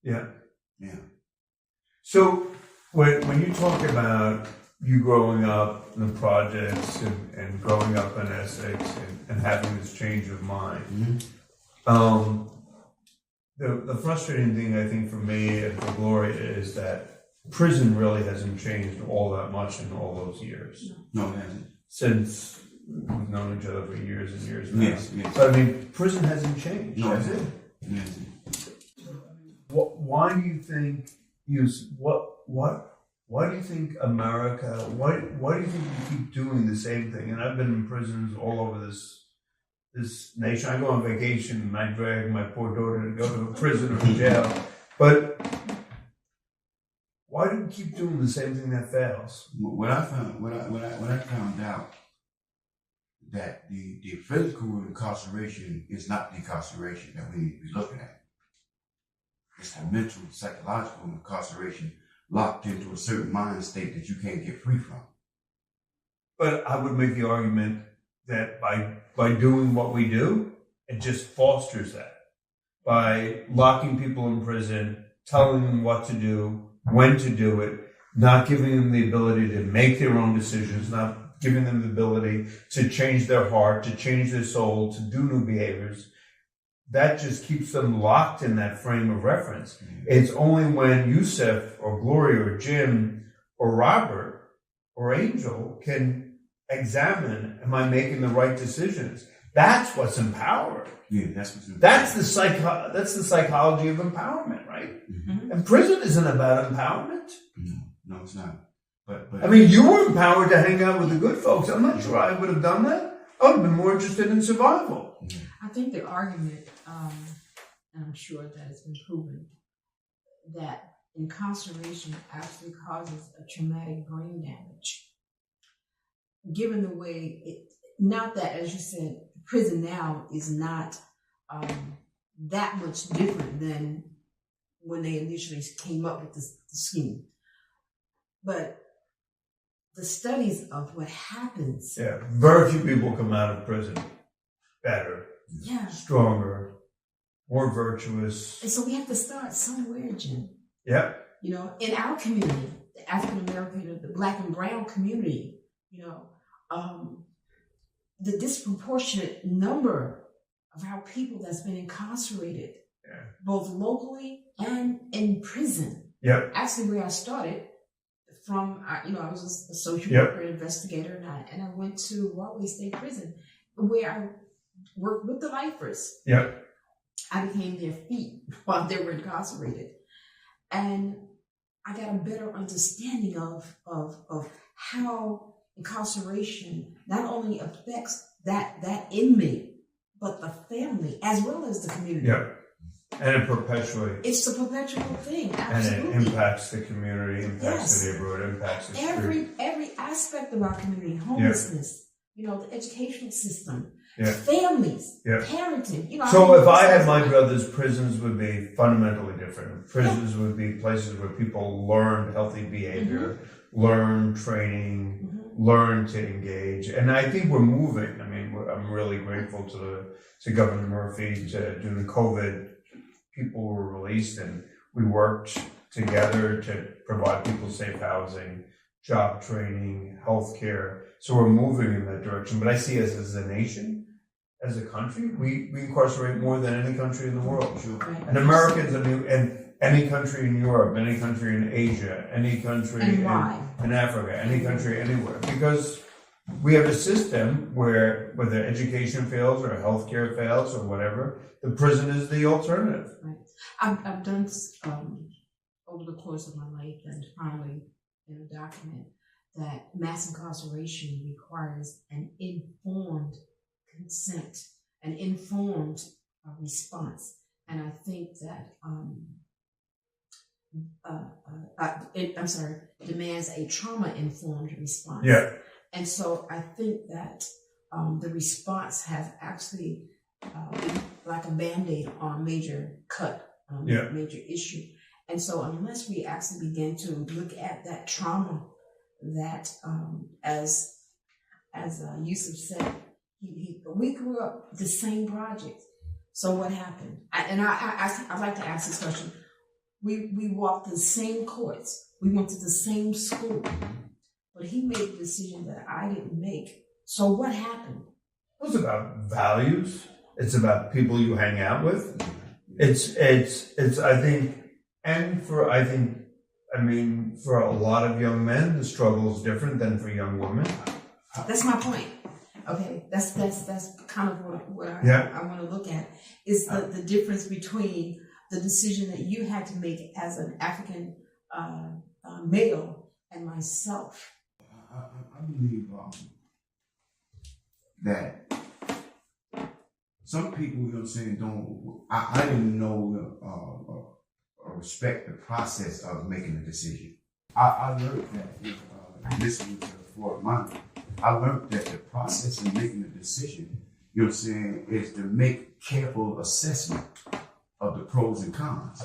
Yeah. Yeah. So when you talk about you growing up in the projects and growing up in Essex and having this change of mind, the frustrating thing I think for me and for Gloria is that prison really hasn't changed all that much in all those years. No, it hasn't. Since we've known each other for years and years now. Yes. But I mean, prison hasn't changed, No, it has it? hasn't. It hasn't. Why do you think why do you think America, why do you think we keep doing the same thing? And I've been in prisons all over this nation. I go on vacation and I drag my poor daughter to go to a prison or a jail. But why do we keep doing the same thing that fails? When I found out that the physical incarceration is not the incarceration that we need to be looking at. It's the mental, psychological incarceration locked into a certain mind state that you can't get free from. But I would make the argument that by doing what we do, it just fosters that. By locking people in prison, telling them what to do, when to do it, not giving them the ability to make their own decisions, not giving them the ability to change their heart, to change their soul, to do new behaviors. That just keeps them locked in that frame of reference. Mm-hmm. It's only when Yusuf or Gloria or Jim or Robert or Angel can examine, am I making the right decisions? That's what's empowering. Yeah, that's what's empowering. That's the psychology of empowerment, right? Mm-hmm. And prison isn't about empowerment. No, it's not. But I mean, you were empowered to hang out with the good folks. I'm not sure I would have done that. I would have been more interested in survival. Mm-hmm. I think the argument, and I'm sure that it's been proven, that incarceration actually causes a traumatic brain damage. Given the way not that, as you said, prison now is not that much different than when they initially came up with the scheme. But the studies of what happens. Yeah, very few people come out of prison better, stronger, more virtuous. And so we have to start somewhere, Jim. Yeah. You know, in our community, the African American, the Black and Brown community, you know, the disproportionate number of our people that's been incarcerated, both locally and in prison. Yeah. Actually, where I started from, I was a social worker, investigator, and I went to Broadway State Prison, where I worked with the lifers. Yeah. I became their feet while they were incarcerated, and I got a better understanding of how incarceration not only affects that inmate, but the family as well as the community. Yeah. And it perpetuates. It's a perpetual thing, absolutely. And it impacts the community, impacts the neighborhood, impacts the street. Every aspect of our community, homelessness, you know, the educational system, families, parenting. You know, so if I had my brothers, prisons would be fundamentally different. Prisons would be places where people learn healthy behavior, learn training, learn to engage. And I think we're moving. I mean, I'm really grateful to Governor Murphy during COVID. People were released and we worked together to provide people safe housing, job training, healthcare. So we're moving in that direction. But I see us as a nation, as a country, we incarcerate more than any country in the world. And Americans, and any country in Europe, any country in Asia, any country in Africa, any country anywhere. Because we have a system where whether education fails or healthcare fails or whatever, the prison is the alternative. Right. I've done over the course of my life, and finally in a document, that mass incarceration requires an informed consent, an informed response, and I think that demands a trauma-informed response. Yeah. And so I think that the response has actually like a Band-Aid on a major cut, Yeah. major issue. And so unless we actually begin to look at that trauma that, as Yusuf said, we grew up the same project. So what happened? I'd like to ask this question. We walked the same courts. We went to the same school. But he made a decision that I didn't make. So what happened? It's about values. It's about people you hang out with. It's I think, and for for a lot of young men, the struggle is different than for young women. That's my point. Okay, that's kind of what I want to look at is the difference between the decision that you had to make as an African male and myself. I believe that some people, you know what I'm saying, I didn't know or respect the process of making a decision. I learned that listening to Fort Monty, I learned that the process of making a decision, you know what I'm saying, is to make careful assessment of the pros and cons,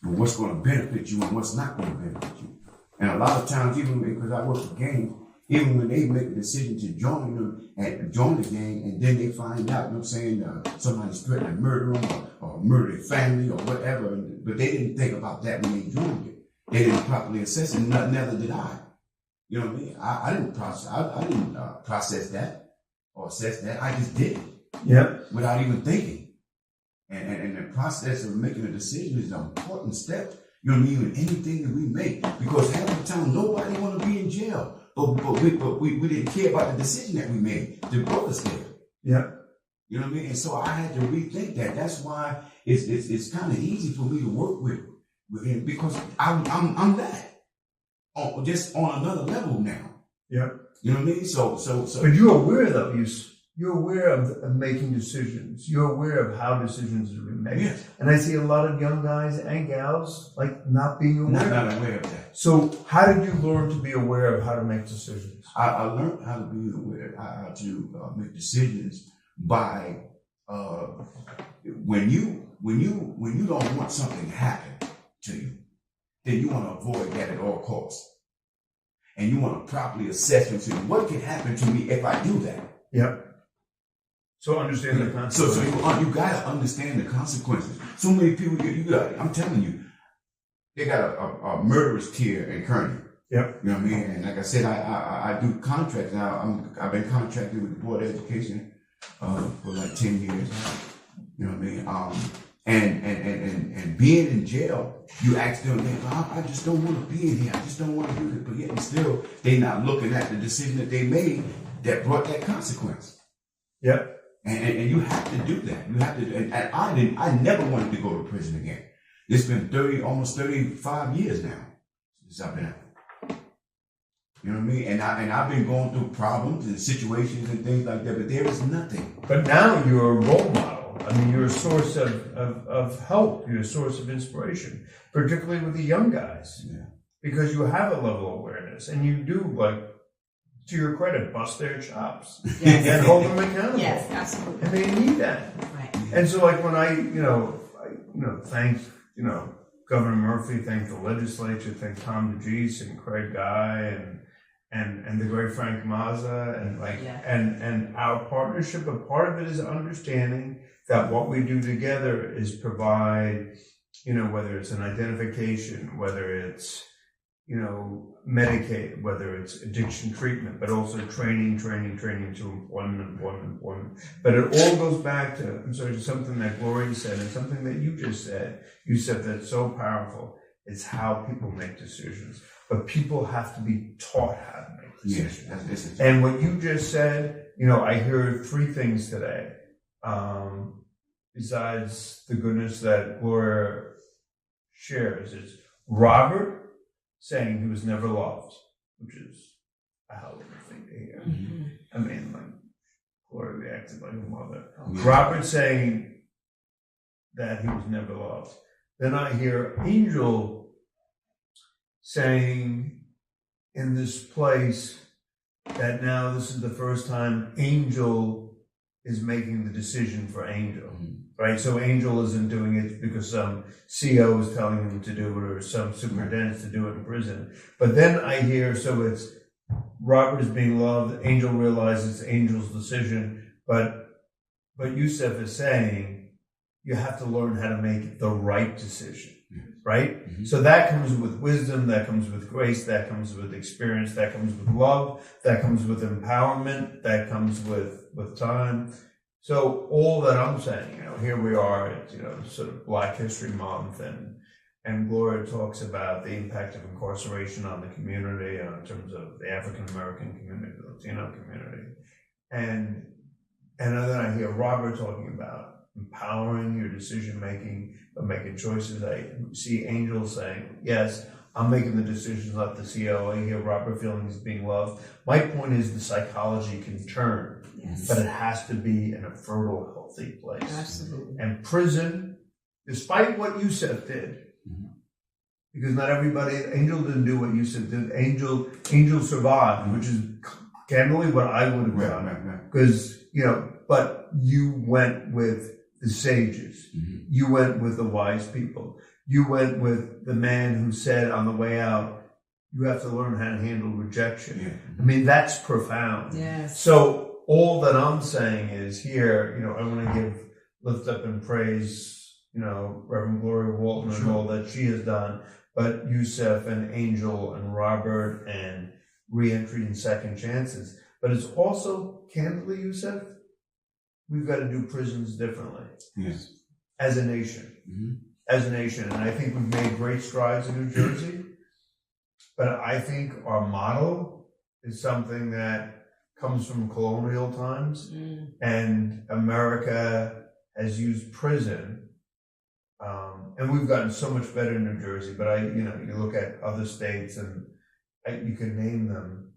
and what's going to benefit you and what's not going to benefit you. And a lot of times, even because I work for gangs, even when they make a decision to join them and join the gang, and then they find out, you know what I'm saying, somebody's threatening to murder them or murder their family or whatever, but they didn't think about that when they joined it. They didn't properly assess it, neither did I. You know what I mean? I didn't process that or assess that. I just did it. Yeah. Without even thinking. And the process of making a decision is an important step. You know what I mean? In anything that we make, because half the time nobody want to be in jail, but we didn't care about the decision that we made to put us there. Yeah. You know what I mean? And so I had to rethink that. That's why it's kind of easy for me to work with him, because I'm that. Just on another level now. Yeah. You know what I mean? So. But you're aware though, you're aware of making decisions. You're aware of how decisions are being made. Yes. And I see a lot of young guys and gals not being aware. Not aware of that. So how did you learn to be aware of how to make decisions? I learned how to be aware, how to make decisions by when you don't want something to happen to you, then you want to avoid that at all costs. And you want to properly assess and say, what can happen to me if I do that? Yep. So understand the consequences. So you gotta understand the consequences. So many people I'm telling you, they got a murderous tier in Kearney. Yep. You know what I mean? And like I said, I do contracts now. I've been contracted with the Board of Education for like 10 years. You know what I mean? And being in jail, you ask them, I just don't want to be in here. I just don't want to do this. But yet and still, they not looking at the decision that they made that brought that consequence. Yep. And you have to do that. You have to. And I never wanted to go to prison again. It's been almost 35 years now since I've been out. You know what I mean? And I've been going through problems and situations and things like that, but there is nothing. But now you're a role model. I mean, you're a source of help. You're a source of inspiration, particularly with the young guys. Yeah. Because you have a level of awareness, and you do, to your credit, bust their chops and hold them accountable. Yes, absolutely. And they need that. Right. And so, when I thank Governor Murphy, thank the legislature, thank Tom DeGeese and Craig Guy and the great Frank Mazza and our partnership. A part of it is understanding that what we do together is provide, whether it's an identification, whether it's Medicaid, whether it's addiction treatment, but also training to employment. But it all goes back to something that Gloria said and something that you just said. You said that's so powerful. It's how people make decisions. But people have to be taught how to make decisions. Yes, and what you just said, I hear three things today. Besides the goodness that Gloria shares, it's Robert saying he was never loved, which is a hell of a thing to hear. Mm-hmm. I mean, Gloria reacted like a mother. Yeah. Robert saying that he was never loved. Then I hear Angel saying in this place that now this is the first time Angel is making the decision for Angel, right? So Angel isn't doing it because some CO is telling him to do it or some superintendent to do it in prison. But then I hear, so it's Robert is being loved, Angel realizes it's Angel's decision, but Yusef is saying you have to learn how to make the right decision, right? So that comes with wisdom, that comes with grace, that comes with experience, that comes with love, that comes with empowerment, that comes with time. So all that I'm saying, here we are at, sort of Black History Month, and Gloria talks about the impact of incarceration on the community in terms of the African American community, the Latino community. And then I hear Robert talking about empowering your decision making, but making choices. I see Angel saying, yes, I'm making the decisions, not the CO. I hear Robert feeling he's being loved. My point is the psychology can turn, but it has to be in a fertile, healthy place. Absolutely. And prison, despite what Yusef did, because not everybody, Angel didn't do what Yusef did. Angel survived, which is candidly what I would have done. Because, but you went with the sages. You went with the wise people. You went with the man who said on the way out, you have to learn how to handle rejection. I mean, that's profound. Yes. So all that I'm saying is here, I want to lift up and praise, Reverend Gloria Walton and all that she has done, but Yusef and Angel and Robert and reentry and second chances. But it's also, candidly, Yusef, we've got to do prisons differently. Yes. As a nation. As a nation. And I think we've made great strides in New Jersey. But I think our model is something that comes from colonial times. And America has used prison. And we've gotten so much better in New Jersey. But you look at other states and you can name them,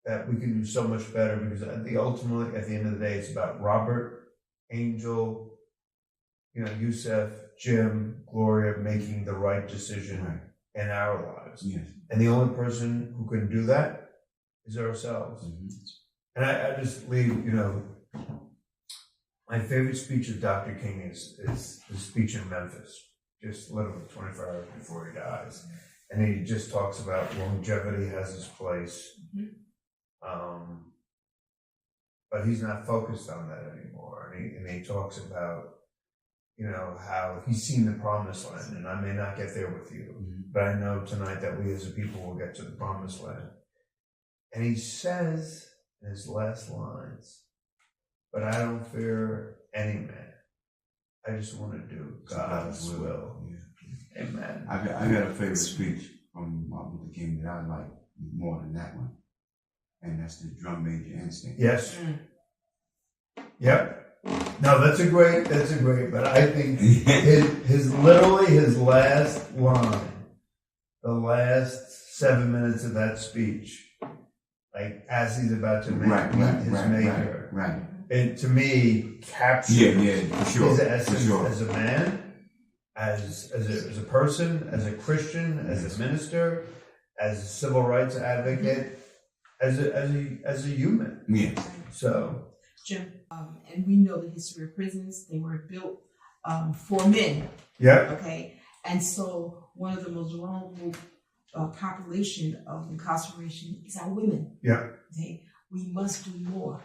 that we can do so much better, because ultimately, at the end of the day, it's about Robert, Angel, Yusef, Jim, Gloria making the right decision in our lives. And the only person who can do that is ourselves. And I just leave, my favorite speech of Dr. King is the speech in Memphis, just literally 24 hours before he dies. And he just talks about longevity has its place. But he's not focused on that anymore. And he talks about, how he's seen the promised land, and I may not get there with you, but I know tonight that we as a people will get to the promised land. And he says in his last lines, but I don't fear any man. I just want to do God's will. Amen. I got a favorite speech from Martin Luther King that I like more than that one. And that's the drum major instinct. Yes. Yep. No, that's a great, but I think his last line, the last 7 minutes of that speech, like as he's about to meet his maker, it to me captures his essence as a man, as a person, as a Christian, as a minister, as a civil rights advocate, as a human. Yes. So, Jim, and we know the history of prisons. They were built for men. Yeah. Okay. And so one of the most vulnerable population of incarceration is our women. Yeah. Okay. We must do more.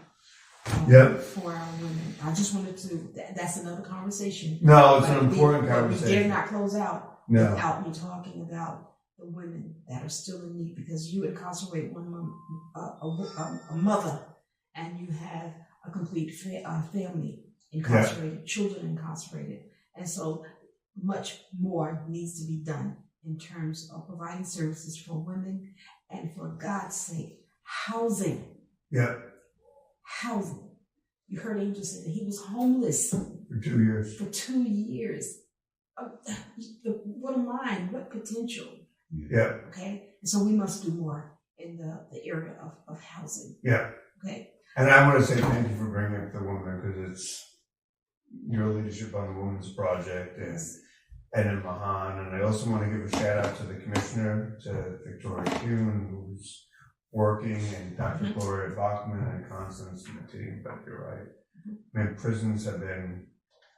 For our women. I just wanted to, that's another conversation. No, it's an important conversation. We dare not close out No. without me talking about the women that are still in need, because you incarcerate a mother, and you have a complete family incarcerated, children incarcerated. And so much more needs to be done in terms of providing services for women, and for God's sake, housing. Yeah. Housing. You heard Angel say that he was homeless For 2 years. For 2 years. What a mind, what potential. Yeah. Okay. And so we must do more in the area of housing. Yeah. Okay. And I want to say thank you for bringing up the women, because it's your leadership on the Women's Project and in Mahan. And I also want to give a shout out to the commissioner, to Victoria Kuhn, who's working, and Dr. Gloria Bachman and Constance and the team, but you're right. And prisons have been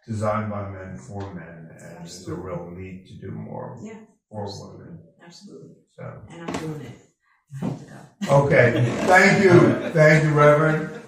designed by men for men, and there's a real need to do more Yeah. for women. Absolutely. So, And I'm doing it. I have to go. okay, thank you, Reverend.